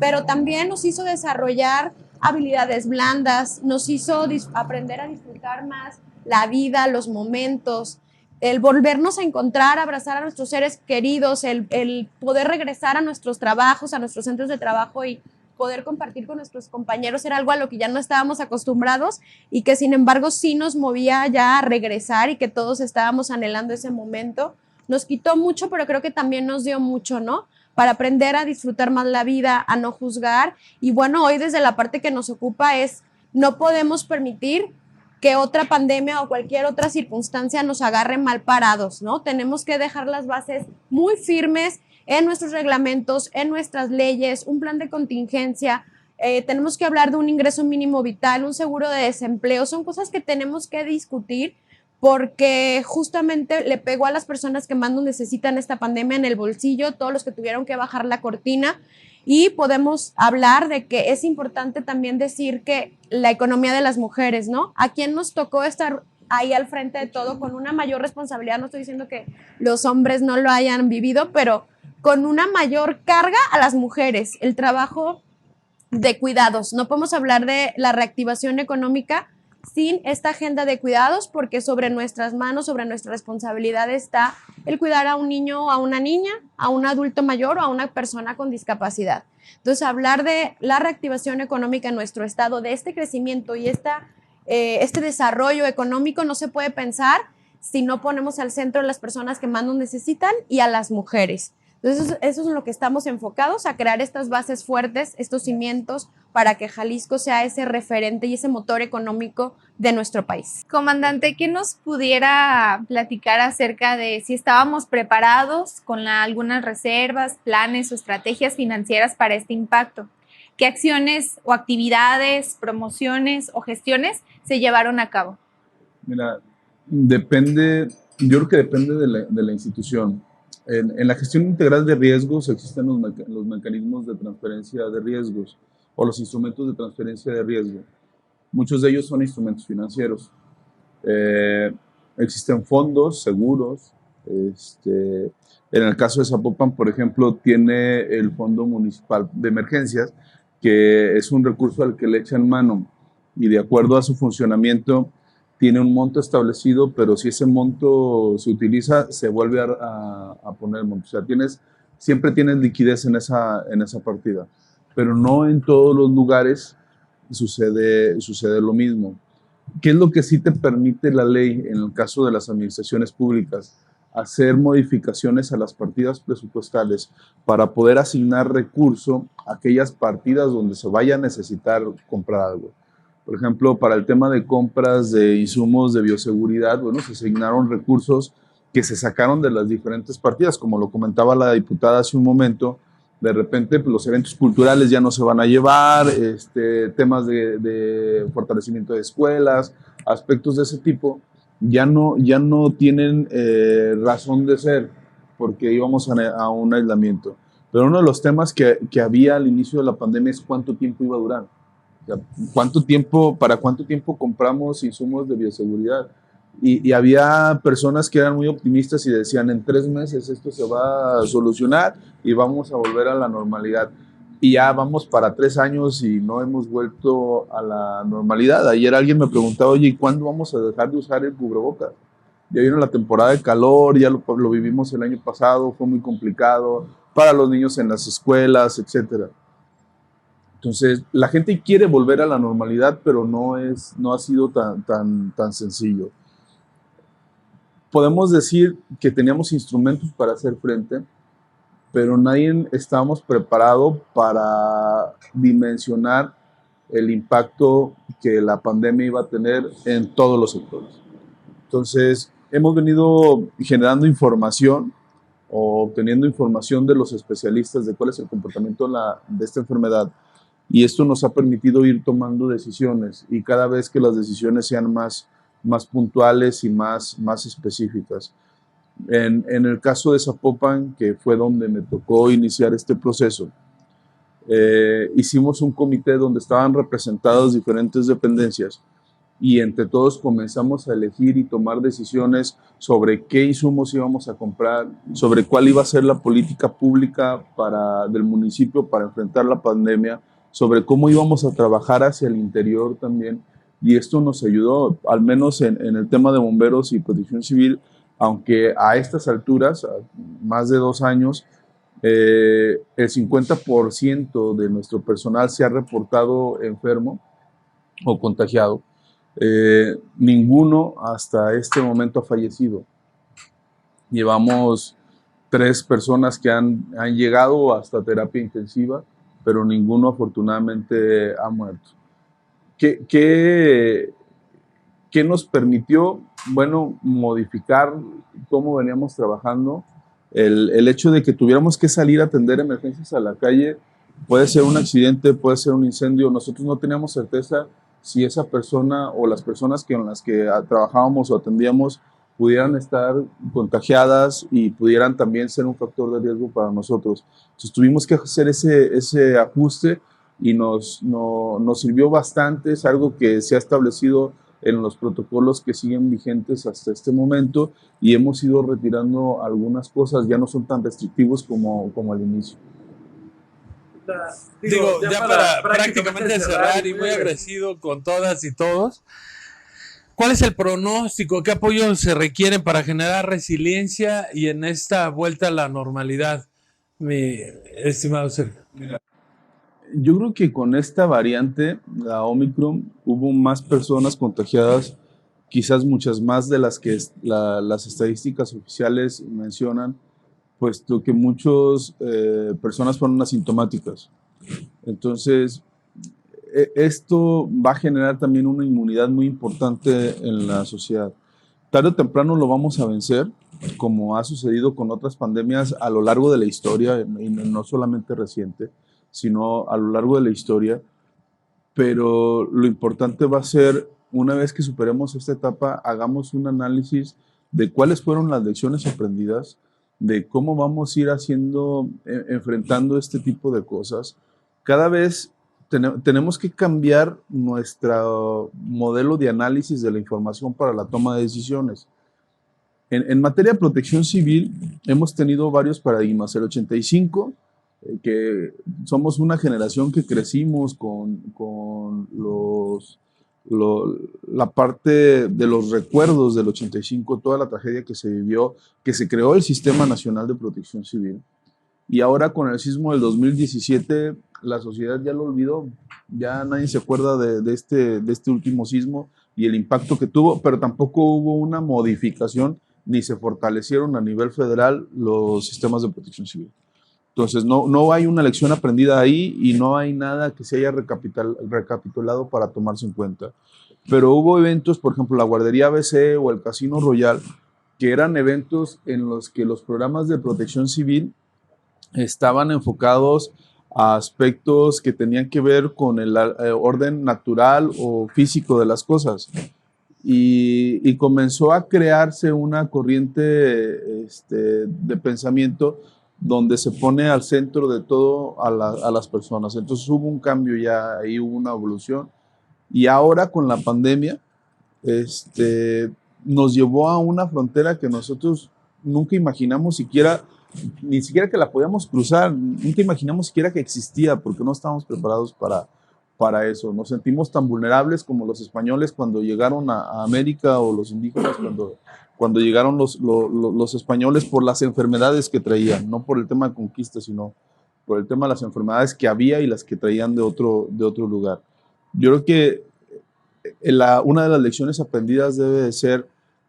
pero también nos hizo desarrollar habilidades blandas, nos hizo aprender a disfrutar más la vida, los momentos, el volvernos a encontrar, abrazar a nuestros seres queridos, el poder regresar a nuestros trabajos, a nuestros centros de trabajo y poder compartir con nuestros compañeros era algo a lo que ya no estábamos acostumbrados y que sin embargo sí nos movía ya a regresar y que todos estábamos anhelando ese momento. Nos quitó mucho, pero creo que también nos dio mucho, ¿no? Para aprender a disfrutar más la vida, a no juzgar. Y bueno, hoy desde la parte que nos ocupa es, no podemos permitir que otra pandemia o cualquier otra circunstancia nos agarre mal parados, ¿no? Tenemos que dejar las bases muy firmes en nuestros reglamentos, en nuestras leyes, un plan de contingencia, tenemos que hablar de un ingreso mínimo vital, un seguro de desempleo, son cosas que tenemos que discutir porque justamente le pegó a las personas que más nos necesitan esta pandemia en el bolsillo, todos los que tuvieron que bajar la cortina. Y podemos hablar de que es importante también decir que la economía de las mujeres, ¿no? ¿A quién nos tocó estar ahí al frente de todo con una mayor responsabilidad? No estoy diciendo que los hombres no lo hayan vivido, pero con una mayor carga a las mujeres, el trabajo de cuidados. No podemos hablar de la reactivación económica sin esta agenda de cuidados, porque sobre nuestras manos, sobre nuestra responsabilidad está el cuidar a un niño o a una niña, a un adulto mayor o a una persona con discapacidad. Entonces, hablar de la reactivación económica en nuestro estado, de este crecimiento y este desarrollo económico no se puede pensar si no ponemos al centro a las personas que más nos necesitan y a las mujeres. Entonces, eso es en lo que estamos enfocados, a crear estas bases fuertes, estos cimientos para que Jalisco sea ese referente y ese motor económico de nuestro país. Comandante, ¿qué nos pudiera platicar acerca de si estábamos preparados con algunas reservas, planes o estrategias financieras para este impacto? ¿Qué acciones o actividades, promociones o gestiones se llevaron a cabo? Mira, yo creo que depende de la institución. En la gestión integral de riesgos existen los mecanismos de transferencia de riesgos o los instrumentos de transferencia de riesgo. Muchos de ellos son instrumentos financieros. Existen fondos, seguros. En el caso de Zapopan, por ejemplo, tiene el Fondo Municipal de Emergencias, que es un recurso al que le echan mano y de acuerdo a su funcionamiento tiene un monto establecido, pero si ese monto se utiliza, se vuelve a poner el monto. O sea, siempre tienes liquidez en esa partida, pero no en todos los lugares sucede lo mismo. ¿Qué es lo que sí te permite la ley en el caso de las administraciones públicas? Hacer modificaciones a las partidas presupuestales para poder asignar recurso a aquellas partidas donde se vaya a necesitar comprar algo. Por ejemplo, para el tema de compras de insumos de bioseguridad, bueno, se asignaron recursos que se sacaron de las diferentes partidas, como lo comentaba la diputada hace un momento. De repente pues, los eventos culturales ya no se van a llevar, temas de fortalecimiento de escuelas, aspectos de ese tipo, ya no tienen razón de ser porque íbamos a un aislamiento. Pero uno de los temas que había al inicio de la pandemia es cuánto tiempo iba a durar. O sea, ¿para cuánto tiempo compramos insumos de bioseguridad? Y había personas que eran muy optimistas y decían, en 3 meses esto se va a solucionar y vamos a volver a la normalidad. Y ya vamos para 3 años y no hemos vuelto a la normalidad. Ayer alguien me preguntaba, oye, ¿y cuándo vamos a dejar de usar el cubrebocas? Ya vino la temporada de calor, ya lo vivimos el año pasado, fue muy complicado para los niños en las escuelas, etcétera. Entonces, la gente quiere volver a la normalidad, pero no ha sido tan sencillo. Podemos decir que teníamos instrumentos para hacer frente, pero nadie estábamos preparado para dimensionar el impacto que la pandemia iba a tener en todos los sectores. Entonces, hemos venido generando información o obteniendo información de los especialistas de cuál es el comportamiento de esta enfermedad, y esto nos ha permitido ir tomando decisiones, y cada vez que las decisiones sean más puntuales y más específicas. En el caso de Zapopan, que fue donde me tocó iniciar este proceso, hicimos un comité donde estaban representadas diferentes dependencias, y entre todos comenzamos a elegir y tomar decisiones sobre qué insumos íbamos a comprar, sobre cuál iba a ser la política pública del municipio para enfrentar la pandemia, sobre cómo íbamos a trabajar hacia el interior también. Y esto nos ayudó, al menos en el tema de bomberos y protección civil, aunque a estas alturas, más de 2 años, el 50% de nuestro personal se ha reportado enfermo o contagiado. Ninguno hasta este momento ha fallecido. Llevamos 3 personas que han llegado hasta terapia intensiva, pero ninguno afortunadamente ha muerto. ¿Qué nos permitió? Bueno, modificar cómo veníamos trabajando. El hecho de que tuviéramos que salir a atender emergencias a la calle, puede ser un accidente, puede ser un incendio. Nosotros no teníamos certeza si esa persona o las personas con las que trabajábamos o atendíamos pudieran estar contagiadas y pudieran también ser un factor de riesgo para nosotros. Entonces tuvimos que hacer ese ajuste, y nos sirvió bastante. Es algo que se ha establecido en los protocolos que siguen vigentes hasta este momento, y hemos ido retirando algunas cosas, ya no son tan restrictivos como al inicio. Digo, ya para prácticamente cerrar y muy agradecido con todas y todos, ¿cuál es el pronóstico? ¿Qué apoyos se requieren para generar resiliencia y en esta vuelta a la normalidad, mi estimado Sergio? Yo creo que con esta variante, la Omicron, hubo más personas contagiadas, quizás muchas más de las que las estadísticas oficiales mencionan, puesto que muchas personas fueron asintomáticas. Entonces, esto va a generar también una inmunidad muy importante en la sociedad. Tarde o temprano lo vamos a vencer, como ha sucedido con otras pandemias a lo largo de la historia, y no solamente reciente, sino a lo largo de la historia. Pero lo importante va a ser, una vez que superemos esta etapa, hagamos un análisis de cuáles fueron las lecciones aprendidas, de cómo vamos a ir enfrentando este tipo de cosas. Cada vez tenemos que cambiar nuestro modelo de análisis de la información para la toma de decisiones. En materia de protección civil, hemos tenido varios paradigmas. El 85, que somos una generación que crecimos con la parte de los recuerdos del 85, toda la tragedia que se vivió, que se creó el Sistema Nacional de Protección Civil. Y ahora con el sismo del 2017, la sociedad ya lo olvidó, ya nadie se acuerda de este último sismo y el impacto que tuvo, pero tampoco hubo una modificación ni se fortalecieron a nivel federal los sistemas de protección civil. Entonces no hay una lección aprendida ahí y no hay nada que se haya recapitulado para tomarse en cuenta. Pero hubo eventos, por ejemplo, la Guardería ABC o el Casino Royal, que eran eventos en los que los programas de protección civil estaban enfocados a aspectos que tenían que ver con el orden natural o físico de las cosas. Y comenzó a crearse una corriente de pensamiento donde se pone al centro de todo a las personas. Entonces hubo un cambio ya, ahí hubo una evolución. Y ahora con la pandemia, nos llevó a una frontera que nosotros nunca imaginamos ni siquiera que la podíamos cruzar, nunca imaginamos siquiera que existía, porque no estábamos preparados para eso. Nos sentimos tan vulnerables como los españoles cuando llegaron a América, o los indígenas cuando llegaron los españoles, por las enfermedades que traían, no por el tema de conquista, sino por el tema de las enfermedades que había y las que traían de otro lugar. Yo creo que una de las lecciones aprendidas debe de ser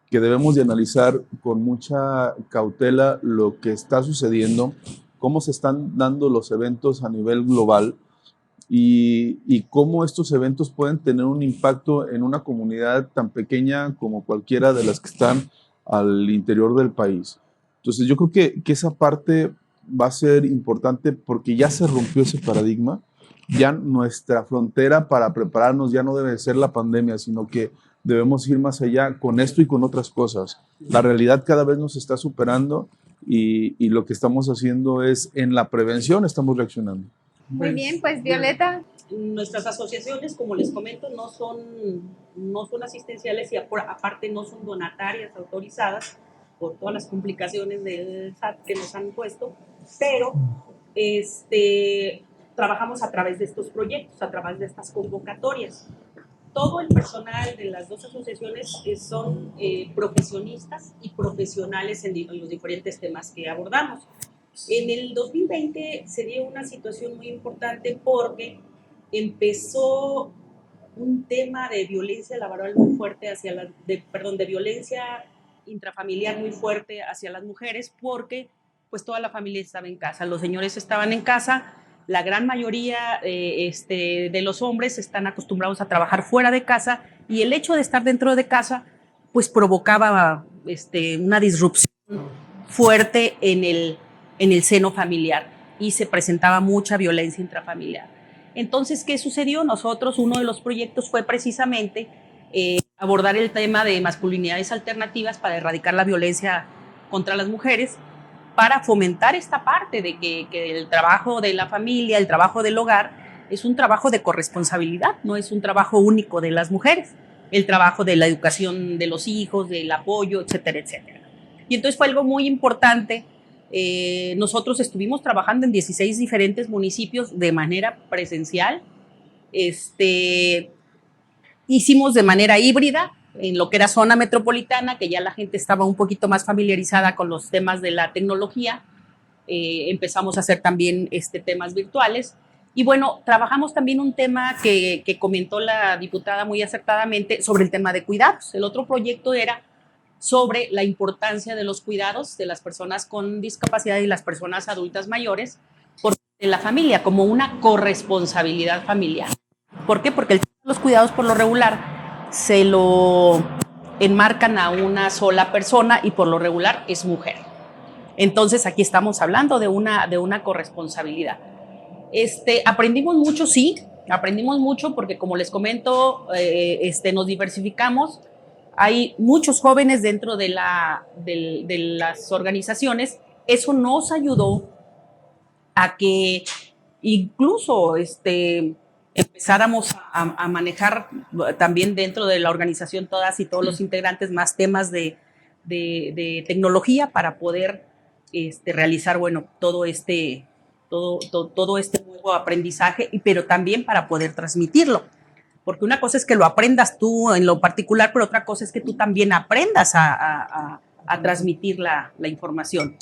que debemos de analizar con mucha cautela lo que está sucediendo, cómo se están dando los eventos a nivel global y cómo estos eventos pueden tener un impacto en una comunidad tan pequeña como cualquiera de las que están al interior del país. Entonces yo creo que esa parte va a ser importante, porque ya se rompió ese paradigma. Ya nuestra frontera para prepararnos ya no debe ser la pandemia, sino que debemos ir más allá con esto y con otras cosas. La realidad cada vez nos está superando y lo que estamos haciendo es, en la prevención estamos reaccionando. Muy bien, pues Violeta. Nuestras asociaciones, como les comento, no son asistenciales y aparte no son donatarias autorizadas por todas las complicaciones del SAT que nos han puesto, pero trabajamos a través de estos proyectos, a través de estas convocatorias. Todo el personal de las dos asociaciones son profesionistas y profesionales en los diferentes temas que abordamos. En el 2020 se dio una situación muy importante porque empezó un tema de violencia laboral muy fuerte de violencia intrafamiliar muy fuerte hacia las mujeres, porque pues toda la familia estaba en casa, los señores estaban en casa. La gran mayoría de los hombres están acostumbrados a trabajar fuera de casa, y el hecho de estar dentro de casa pues provocaba una disrupción fuerte en el seno familiar, y se presentaba mucha violencia intrafamiliar. Entonces, ¿qué sucedió? Nosotros, uno de los proyectos fue precisamente abordar el tema de masculinidades alternativas para erradicar la violencia contra las mujeres, para fomentar esta parte de que el trabajo de la familia, el trabajo del hogar, es un trabajo de corresponsabilidad, no es un trabajo único de las mujeres, el trabajo de la educación de los hijos, del apoyo, etcétera, etcétera. Y entonces fue algo muy importante. Nosotros estuvimos trabajando en 16 diferentes municipios de manera presencial. Hicimos de manera híbrida en lo que era zona metropolitana, que ya la gente estaba un poquito más familiarizada con los temas de la tecnología. Empezamos a hacer también temas virtuales. Y bueno, trabajamos también un tema que comentó la diputada muy acertadamente sobre el tema de cuidados. El otro proyecto era sobre la importancia de los cuidados de las personas con discapacidad y las personas adultas mayores por la familia, como una corresponsabilidad familiar. ¿Por qué? Porque los cuidados por lo regular se lo enmarcan a una sola persona y por lo regular es mujer. Entonces aquí estamos hablando de una corresponsabilidad. Aprendimos mucho, sí, aprendimos mucho porque, como les comento, nos diversificamos. Hay muchos jóvenes dentro de las organizaciones. Eso nos ayudó a que incluso empezáramos a manejar también dentro de la organización, todas y todos los integrantes, más temas de tecnología para poder realizar, bueno, todo este nuevo aprendizaje, pero también para poder transmitirlo. Porque una cosa es que lo aprendas tú en lo particular, pero otra cosa es que tú también aprendas a transmitir la información.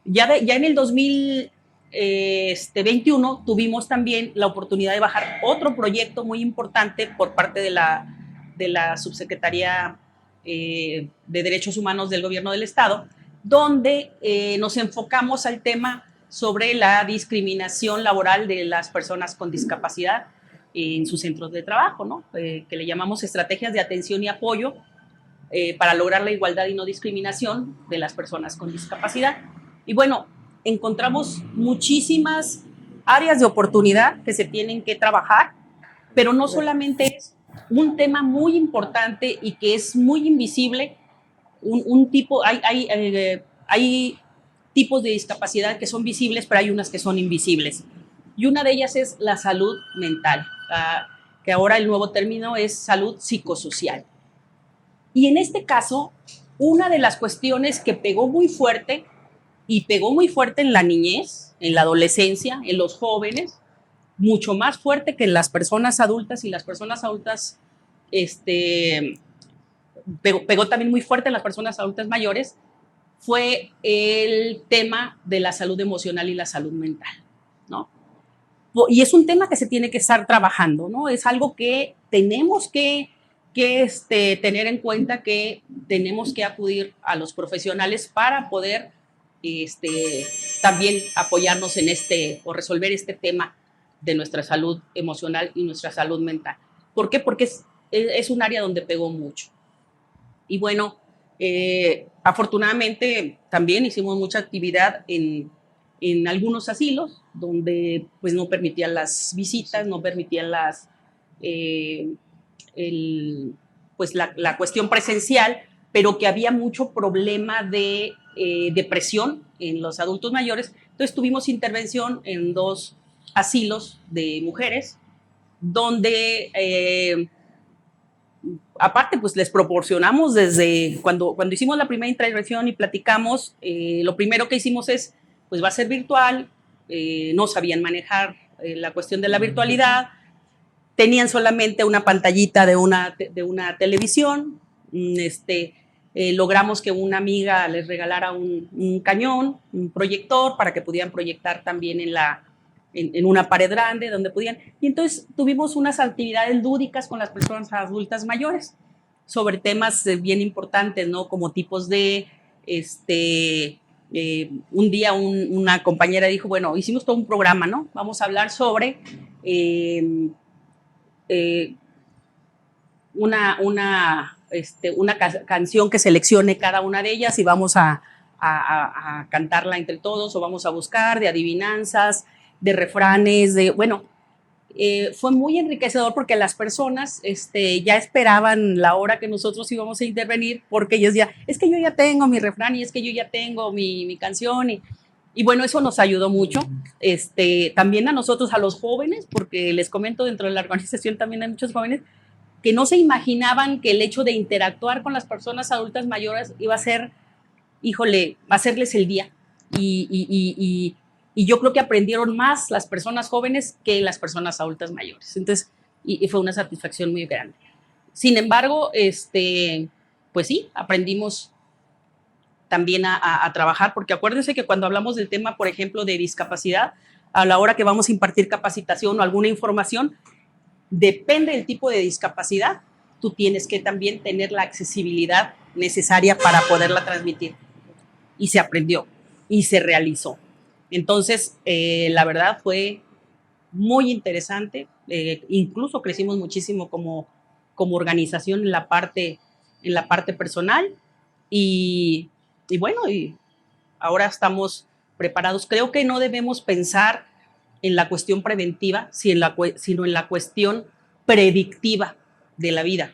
Ya en el 2021 tuvimos también la oportunidad de bajar otro proyecto muy importante por parte de la Subsecretaría de Derechos Humanos del Gobierno del Estado, donde nos enfocamos al tema sobre la discriminación laboral de las personas con discapacidad en sus centros de trabajo, ¿no? Que le llamamos estrategias de atención y apoyo para lograr la igualdad y no discriminación de las personas con discapacidad. Y bueno, encontramos muchísimas áreas de oportunidad que se tienen que trabajar, pero no solamente es un tema muy importante y que es muy invisible, hay tipos de discapacidad que son visibles, pero hay unas que son invisibles. Y una de ellas es la salud mental, que ahora el nuevo término es salud psicosocial. Y en este caso, una de las cuestiones que pegó muy fuerte, y pegó muy fuerte en la niñez, en la adolescencia, en los jóvenes, mucho más fuerte que en las personas adultas, y las personas adultas pegó también muy fuerte en las personas adultas mayores, fue el tema de la salud emocional y la salud mental, ¿no? Y es un tema que se tiene que estar trabajando, ¿no? Es algo que tenemos que tener en cuenta, que tenemos que acudir a los profesionales para poder también apoyarnos en o resolver este tema de nuestra salud emocional y nuestra salud mental. ¿Por qué? Porque es un área donde pegó mucho. Y bueno, afortunadamente también hicimos mucha actividad en algunos asilos donde pues no permitían las visitas, no permitían pues la cuestión presencial, pero que había mucho problema de depresión en los adultos mayores. Entonces tuvimos intervención en 2 asilos de mujeres, donde aparte pues les proporcionamos desde cuando hicimos la primera intervención y platicamos, lo primero que hicimos es, pues va a ser virtual, no sabían manejar la cuestión de la virtualidad, tenían solamente una pantallita de una televisión, logramos que una amiga les regalara un cañón, un proyector, para que pudieran proyectar también en una pared grande donde podían. Y entonces tuvimos unas actividades lúdicas con las personas adultas mayores sobre temas bien importantes, ¿no? Como tipos de, un día una compañera dijo, bueno, hicimos todo un programa, ¿no? Vamos a hablar sobre una canción que seleccione cada una de ellas y vamos a cantarla entre todos, o vamos a buscar de adivinanzas, de refranes, fue muy enriquecedor porque las personas ya esperaban la hora que nosotros íbamos a intervenir, porque ellos ya, es que yo ya tengo mi refrán, y es que yo ya tengo mi canción, y bueno, eso nos ayudó mucho, también a nosotros, a los jóvenes, porque les comento, dentro de la organización también hay muchos jóvenes que no se imaginaban que el hecho de interactuar con las personas adultas mayores iba a ser, híjole, va a hacerles el día, y yo creo que aprendieron más las personas jóvenes que las personas adultas mayores. Entonces, y fue una satisfacción muy grande. Sin embargo, pues sí, aprendimos también a trabajar, porque acuérdense que cuando hablamos del tema, por ejemplo, de discapacidad, a la hora que vamos a impartir capacitación o alguna información, depende del tipo de discapacidad, tú tienes que también tener la accesibilidad necesaria para poderla transmitir. Y se aprendió y se realizó. Entonces, la verdad fue muy interesante, incluso crecimos muchísimo como organización en la parte personal, y bueno, y ahora estamos preparados. Creo que no debemos pensar en la cuestión preventiva, sino en la cuestión predictiva de la vida.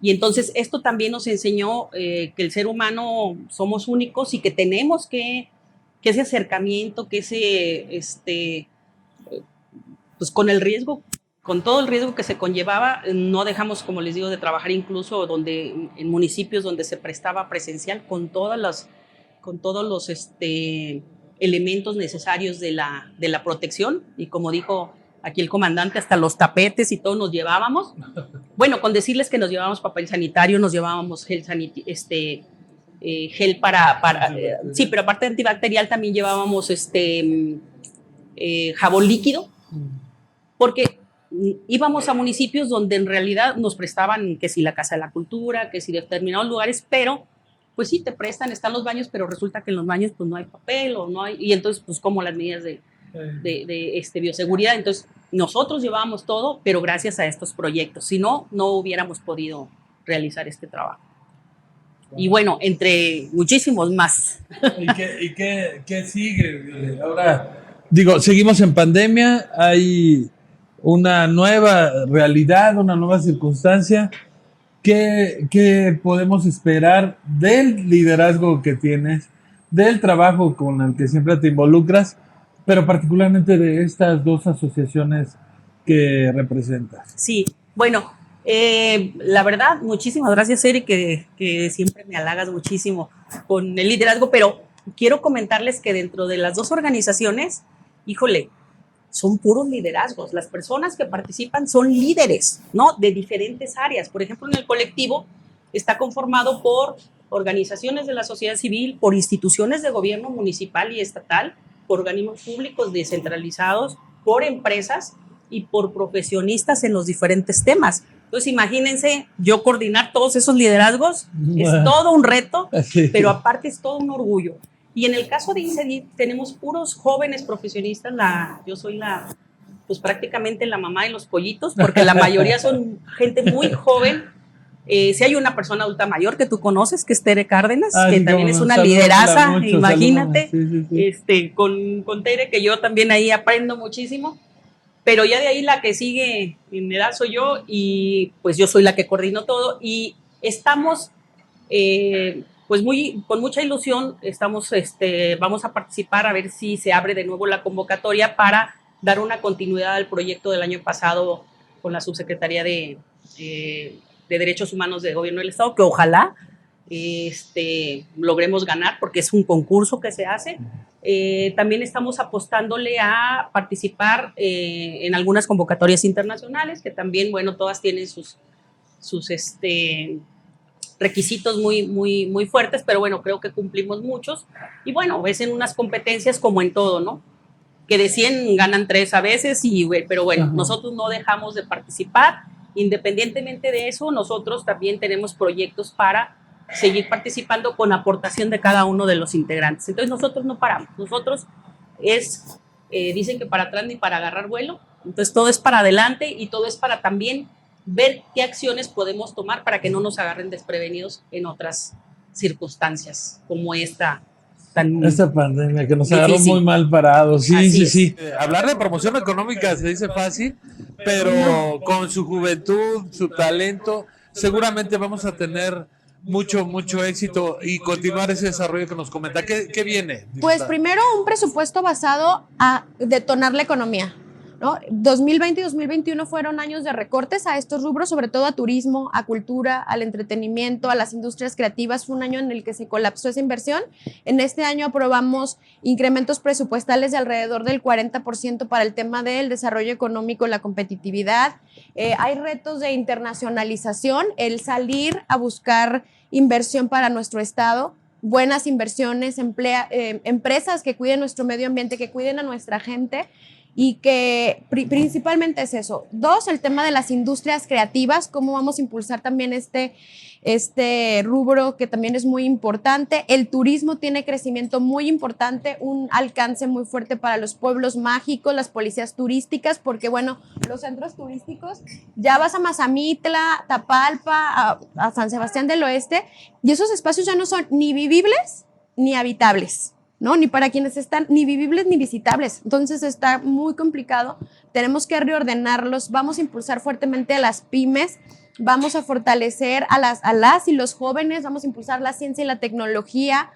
Y entonces esto también nos enseñó que el ser humano somos únicos y que tenemos que ese acercamiento, que pues con todo el riesgo que se conllevaba, no dejamos, como les digo, de trabajar incluso en municipios donde se prestaba presencial con todos los elementos necesarios de la protección, y como dijo aquí el comandante, hasta los tapetes y todo nos llevábamos. Bueno, con decirles que nos llevábamos papel sanitario, nos llevábamos gel sí, pero aparte de antibacterial también llevábamos jabón líquido, porque íbamos a municipios donde en realidad nos prestaban que si la Casa de la Cultura, que si determinados lugares, pero pues sí te prestan, están los baños, pero resulta que en los baños pues no hay papel o no hay, y entonces pues como las medidas de bioseguridad. Entonces nosotros llevábamos todo, pero gracias a estos proyectos, si no, no hubiéramos podido realizar este trabajo. Y bueno, entre muchísimos más. ¿Y qué sigue? Ahora, digo, seguimos en pandemia, hay una nueva realidad, una nueva circunstancia. ¿Qué podemos esperar del liderazgo que tienes, del trabajo con el que siempre te involucras, pero particularmente de estas dos asociaciones que representas. Sí, bueno, la verdad, muchísimas gracias, Eric, que siempre me halagas muchísimo con el liderazgo, pero quiero comentarles que dentro de las dos organizaciones, híjole, son puros liderazgos. Las personas que participan son líderes, ¿no? De diferentes áreas. Por ejemplo, en el colectivo está conformado por organizaciones de la sociedad civil, por instituciones de gobierno municipal y estatal, por organismos públicos descentralizados, por empresas y por profesionistas en los diferentes temas. Entonces, imagínense, yo coordinar todos esos liderazgos es todo un reto, Sí. pero aparte es todo un orgullo. Y en el caso de INCEDIT tenemos puros jóvenes profesionistas. Yo soy pues prácticamente la mamá de los pollitos, porque la mayoría son gente muy joven. Si hay una persona adulta mayor que tú conoces, que es Tere Cárdenas, que también es una lideraza, imagínate. Sí. Con Tere, que yo también ahí aprendo muchísimo. Pero ya de ahí la que sigue en edad soy yo, y pues yo soy la que coordino todo, y estamos pues con mucha ilusión, vamos a participar a ver si se abre de nuevo la convocatoria para dar una continuidad al proyecto del año pasado con la Subsecretaría de Derechos Humanos del Gobierno del Estado, que ojalá logremos ganar, porque es un concurso que se hace. También estamos apostándole a participar en algunas convocatorias internacionales, que también, bueno, todas tienen sus requisitos muy fuertes, pero bueno, creo que cumplimos muchos. Y bueno, es en unas competencias como en todo, ¿no? Que de 100 ganan 3 a veces, pero bueno, nosotros no dejamos de participar. Independientemente de eso, nosotros también tenemos proyectos para seguir participando con aportación de cada uno de los integrantes. Entonces nosotros no paramos, nosotros dicen que para atrás ni para agarrar vuelo, entonces todo es para adelante y todo es para también ver qué acciones podemos tomar para que no nos agarren desprevenidos en otras circunstancias como esta pandemia que nos agarró muy mal parados. Sí. Hablar de promoción económica se dice fácil, pero con su juventud, su talento, seguramente vamos a tener mucho éxito y continuar ese desarrollo que nos comenta. ¿Qué viene? Pues primero un presupuesto basado a detonar la economía, ¿no? 2020 y 2021 fueron años de recortes a estos rubros, sobre todo a turismo, a cultura, al entretenimiento, a las industrias creativas. Fue un año en el que se colapsó esa inversión. En este año aprobamos incrementos presupuestales de alrededor del 40% para el tema del desarrollo económico, la competitividad. Hay retos de internacionalización, el salir a buscar inversión para nuestro estado, buenas inversiones, empresas que cuiden nuestro medio ambiente, que cuiden a nuestra gente, y que principalmente es eso. 2, el tema de las industrias creativas, cómo vamos a impulsar también este rubro que también es muy importante. El turismo tiene crecimiento muy importante, un alcance muy fuerte para los pueblos mágicos, las policías turísticas, porque bueno, los centros turísticos, ya vas a Mazamitla, Tapalpa, a San Sebastián del Oeste, y esos espacios ya no son ni vivibles ni habitables, ¿no? Ni para quienes están ni vivibles ni visitables. Entonces está muy complicado. Tenemos que reordenarlos. Vamos a impulsar fuertemente a las pymes. Vamos a fortalecer a las y los jóvenes. Vamos a impulsar la ciencia y la tecnología.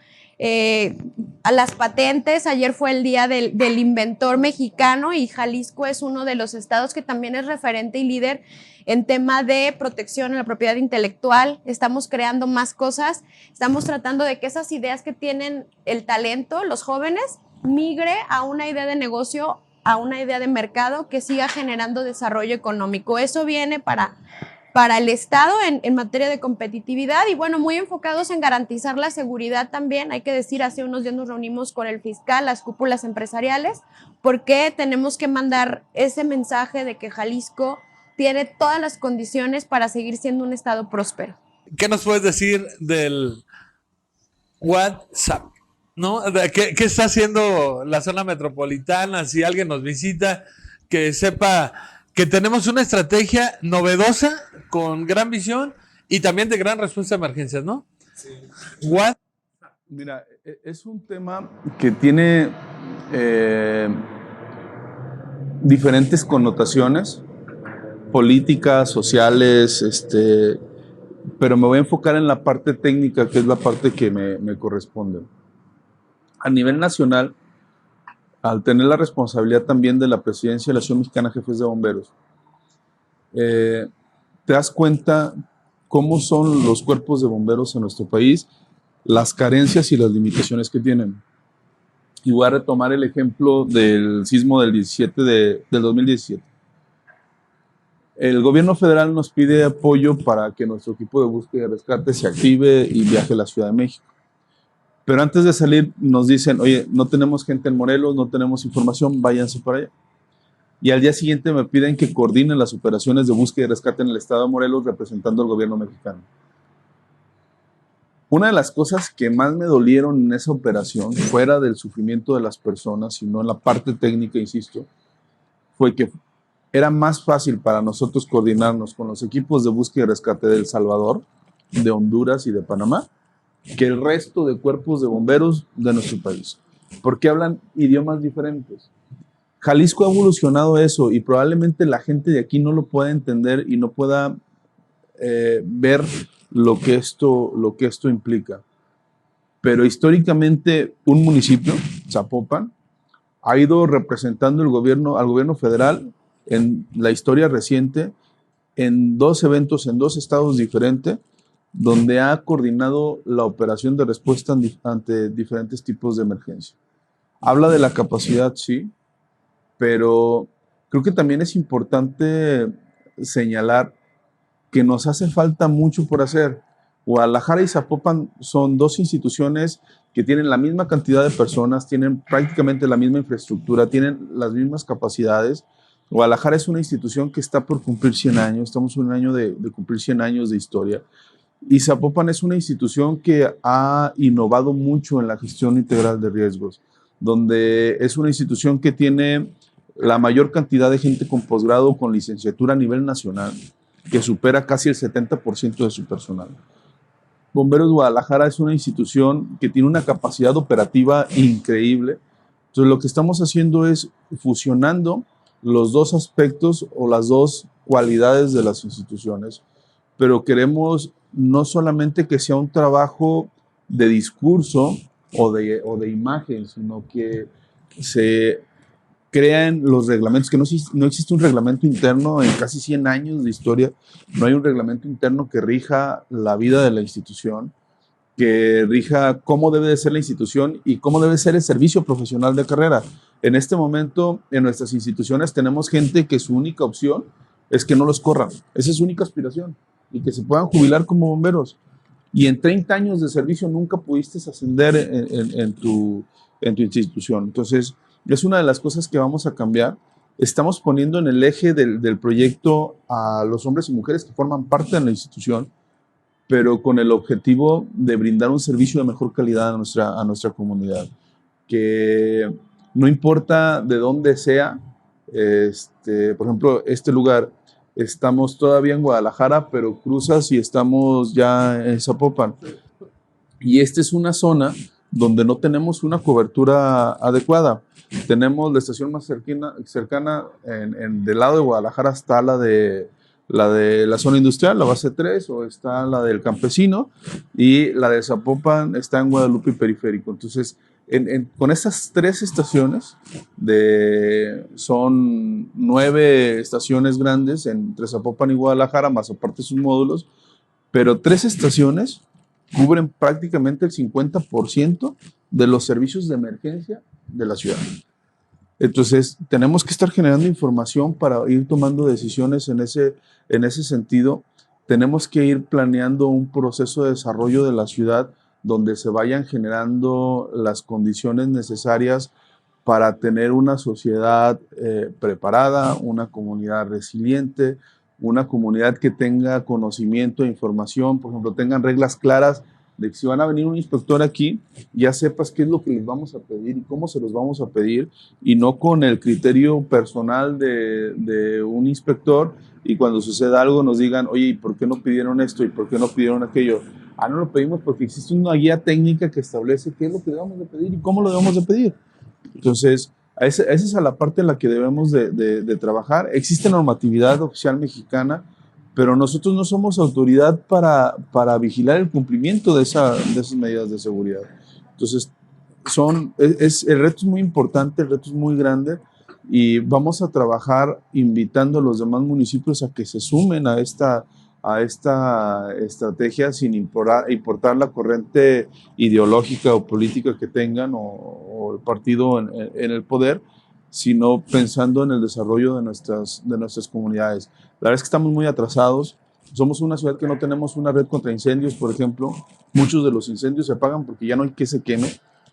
A las patentes. Ayer fue el día del inventor mexicano y Jalisco es uno de los estados que también es referente y líder en tema de protección a la propiedad intelectual. Estamos creando más cosas, estamos tratando de que esas ideas que tienen el talento, los jóvenes, migre a una idea de negocio, a una idea de mercado que siga generando desarrollo económico. Eso viene para el Estado en materia de competitividad y bueno, muy enfocados en garantizar la seguridad también. Hay que decir, hace unos días nos reunimos con el fiscal, las cúpulas empresariales, porque tenemos que mandar ese mensaje de que Jalisco tiene todas las condiciones para seguir siendo un estado próspero. ¿Qué nos puedes decir del WhatsApp? ¿No? ¿Qué está haciendo la zona metropolitana? Si alguien nos visita, que sepa que tenemos una estrategia novedosa, con gran visión y también de gran respuesta a emergencias, ¿no? Sí. Mira, es un tema que tiene diferentes connotaciones políticas, sociales, pero me voy a enfocar en la parte técnica, que es la parte que me corresponde. a nivel nacional, al tener la responsabilidad también de la presidencia de la Asociación Mexicana de Jefes de Bomberos, te das cuenta cómo son los cuerpos de bomberos en nuestro país, las carencias y las limitaciones que tienen. Y voy a retomar el ejemplo del sismo del 2017. El gobierno federal nos pide apoyo para que nuestro equipo de búsqueda y rescate se active y viaje a la Ciudad de México. Pero antes de salir nos dicen, oye, no tenemos gente en Morelos, no tenemos información, váyanse para allá. Y al día siguiente me piden que coordine las operaciones de búsqueda y rescate en el estado de Morelos representando al gobierno mexicano. Una de las cosas que más me dolieron en esa operación, fuera del sufrimiento de las personas, sino en la parte técnica, insisto, fue que era más fácil para nosotros coordinarnos con los equipos de búsqueda y rescate de El Salvador, de Honduras y de Panamá, que el resto de cuerpos de bomberos de nuestro país, porque hablan idiomas diferentes. Jalisco ha evolucionado eso y probablemente la gente de aquí no lo pueda entender y no pueda ver lo que esto implica. Pero históricamente un municipio, Zapopan, ha ido representando al gobierno federal en la historia reciente en 2 eventos en 2 estados diferentes, donde ha coordinado la operación de respuesta ante diferentes tipos de emergencia. Habla de la capacidad, sí, pero creo que también es importante señalar que nos hace falta mucho por hacer. Guadalajara y Zapopan son 2 instituciones que tienen la misma cantidad de personas, tienen prácticamente la misma infraestructura, tienen las mismas capacidades. Guadalajara es una institución que está por cumplir 100 años, estamos en un año de cumplir 100 años de historia. Y Zapopan es una institución que ha innovado mucho en la gestión integral de riesgos, donde es una institución que tiene la mayor cantidad de gente con posgrado, con licenciatura a nivel nacional, que supera casi el 70% de su personal. Bomberos Guadalajara es una institución que tiene una capacidad operativa increíble. Entonces lo que estamos haciendo es fusionando los 2 aspectos o las 2 cualidades de las instituciones, pero queremos no solamente que sea un trabajo de discurso o de imagen, sino que se crean los reglamentos, que no existe un reglamento interno en casi 100 años de historia, no hay un reglamento interno que rija la vida de la institución, que rija cómo debe de ser la institución y cómo debe ser el servicio profesional de carrera. En este momento, en nuestras instituciones tenemos gente que su única opción es que no los corran, esa es su única aspiración, y que se puedan jubilar como bomberos. Y en 30 años de servicio nunca pudiste ascender en tu institución. Entonces, es una de las cosas que vamos a cambiar. Estamos poniendo en el eje del proyecto a los hombres y mujeres que forman parte de la institución, pero con el objetivo de brindar un servicio de mejor calidad a nuestra comunidad. Que no importa de dónde sea, por ejemplo, este lugar, estamos todavía en Guadalajara, pero cruzas y estamos ya en Zapopan. Y esta es una zona donde no tenemos una cobertura adecuada. Tenemos la estación más cercana del lado de Guadalajara está la de la zona industrial, la base 3, o está la del Campesino, y la de Zapopan está en Guadalupe y Periférico. Entonces, con estas 3 estaciones, son 9 estaciones grandes entre Zapopan y Guadalajara, más aparte sus módulos, pero 3 estaciones cubren prácticamente el 50% de los servicios de emergencia de la ciudad. Entonces, tenemos que estar generando información para ir tomando decisiones en ese sentido. Tenemos que ir planeando un proceso de desarrollo de la ciudad donde se vayan generando las condiciones necesarias para tener una sociedad preparada, una comunidad resiliente, una comunidad que tenga conocimiento e información, por ejemplo, tengan reglas claras de que si van a venir un inspector aquí, ya sepas qué es lo que les vamos a pedir y cómo se los vamos a pedir, y no con el criterio personal de un inspector, y cuando suceda algo nos digan, oye, ¿y por qué no pidieron esto? ¿Y por qué no pidieron aquello? No lo pedimos porque existe una guía técnica que establece qué es lo que debemos de pedir y cómo lo debemos de pedir. Entonces, esa es a la parte en la que debemos de trabajar. Existe normatividad oficial mexicana, pero nosotros no somos autoridad para vigilar el cumplimiento de esas medidas de seguridad. Entonces, el reto es muy importante, el reto es muy grande y vamos a trabajar invitando a los demás municipios a que se sumen a esta estrategia sin importar la corriente ideológica o política que tengan o el partido en el poder, sino pensando en el desarrollo de nuestras comunidades. La verdad es que estamos muy atrasados. Somos una ciudad que no tenemos una red contra incendios, por ejemplo. Muchos de los incendios se apagan porque ya no hay que se queme,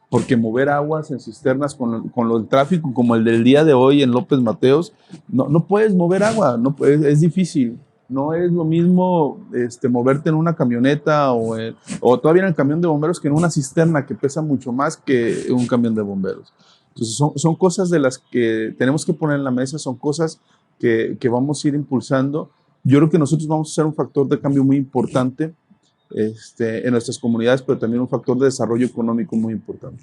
porque mover aguas en cisternas con el tráfico como el del día de hoy en López Mateos, no puedes mover agua, es difícil. No es lo mismo moverte en una camioneta o todavía en el camión de bomberos que en una cisterna que pesa mucho más que un camión de bomberos. Entonces son cosas de las que tenemos que poner en la mesa, son cosas que vamos a ir impulsando. Yo creo que nosotros vamos a ser un factor de cambio muy importante en nuestras comunidades, pero también un factor de desarrollo económico muy importante.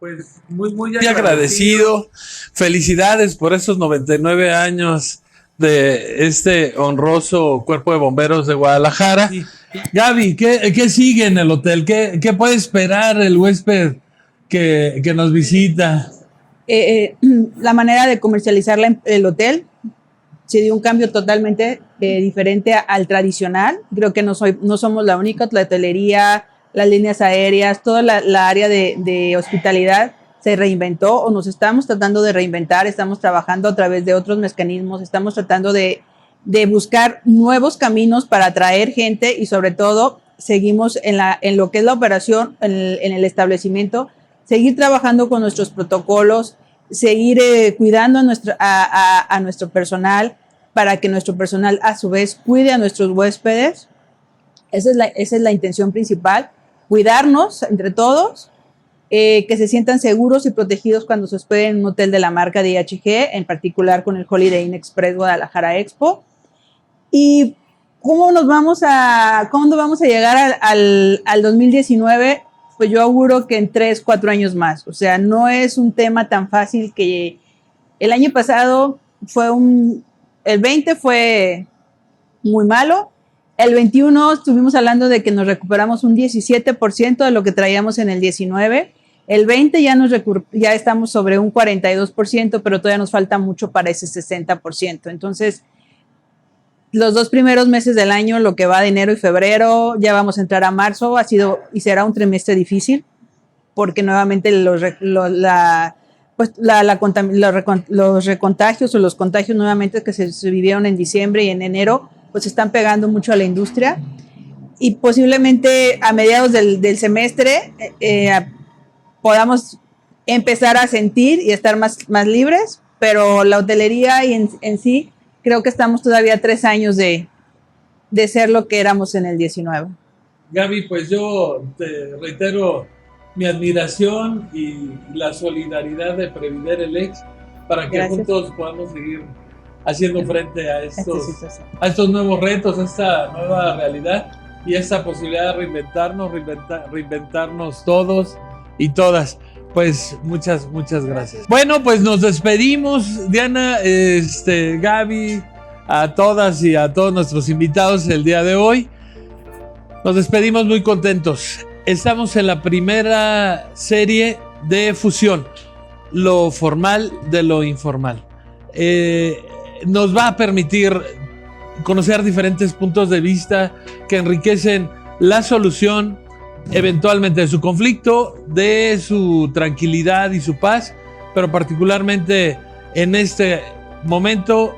Pues muy agradecido. Felicidades por esos 99 años de este honroso Cuerpo de Bomberos de Guadalajara. Sí. Gaby, ¿qué sigue en el hotel? ¿Qué puede esperar el huésped que nos visita? La manera de comercializar el hotel se dio un cambio totalmente diferente al tradicional. Creo que no somos la única. La hotelería, las líneas aéreas, toda la área de hospitalidad se reinventó o nos estamos tratando de reinventar, estamos trabajando a través de otros mecanismos, estamos tratando de buscar nuevos caminos para atraer gente y sobre todo seguimos en lo que es la operación, en el establecimiento, seguir trabajando con nuestros protocolos, seguir cuidando a nuestro personal para que nuestro personal a su vez cuide a nuestros huéspedes. Esa es la intención principal, cuidarnos entre todos, que se sientan seguros y protegidos cuando se hospeden en un hotel de la marca de IHG, en particular con el Holiday Inn Express Guadalajara Expo. ¿Y cuándo vamos a llegar al 2019? Pues yo auguro que en 3-4 años más. O sea, no es un tema tan fácil. Que el año pasado el 20 fue muy malo. El 21 estuvimos hablando de que nos recuperamos un 17% de lo que traíamos en el 19. El 20 ya estamos sobre un 42%, pero todavía nos falta mucho para ese 60%. Entonces, los 2 primeros meses del año, lo que va de enero y febrero, ya vamos a entrar a marzo, ha sido y será un trimestre difícil, porque nuevamente los recontagios o los contagios nuevamente que se vivieron en diciembre y en enero, pues están pegando mucho a la industria. Y posiblemente a mediados del semestre podamos empezar a sentir y estar más libres, pero la hotelería y en sí, creo que estamos todavía 3 años de ser lo que éramos en el 19. Gaby, pues yo te reitero mi admiración y la solidaridad de Previder el Ex para que juntos podamos seguir haciendo frente a estos nuevos retos, a esta nueva realidad y esta posibilidad de reinventarnos todos y todas. Pues muchas gracias. Bueno, pues nos despedimos, Diana, Gaby, a todas y a todos nuestros invitados el día de hoy. Nos despedimos muy contentos. Estamos en la primera serie de fusión, lo formal de lo informal. Nos va a permitir conocer diferentes puntos de vista que enriquecen la solución eventualmente de su conflicto, de su tranquilidad y su paz, pero particularmente en este momento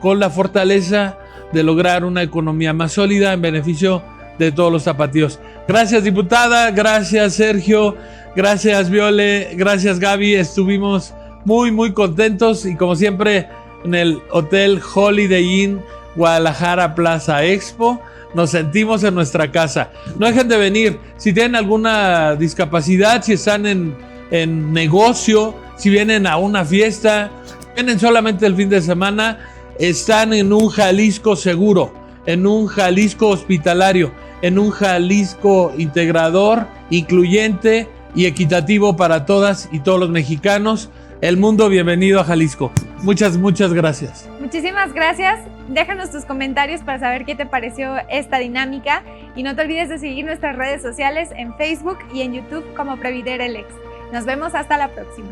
con la fortaleza de lograr una economía más sólida en beneficio de todos los tapatíos. Gracias, diputada, gracias, Sergio, gracias, Viole, gracias, Gaby. Estuvimos muy contentos y como siempre en el Hotel Holiday Inn Guadalajara Plaza Expo. Nos sentimos en nuestra casa. No dejen de venir. Si tienen alguna discapacidad, si están en negocio, si vienen a una fiesta, vienen solamente el fin de semana, están en un Jalisco seguro, en un Jalisco hospitalario, en un Jalisco integrador, incluyente y equitativo para todas y todos los mexicanos. El mundo, bienvenido a Jalisco. Muchas gracias. Muchísimas gracias. Déjanos tus comentarios para saber qué te pareció esta dinámica y no te olvides de seguir nuestras redes sociales en Facebook y en YouTube como Previder el Ex. Nos vemos hasta la próxima.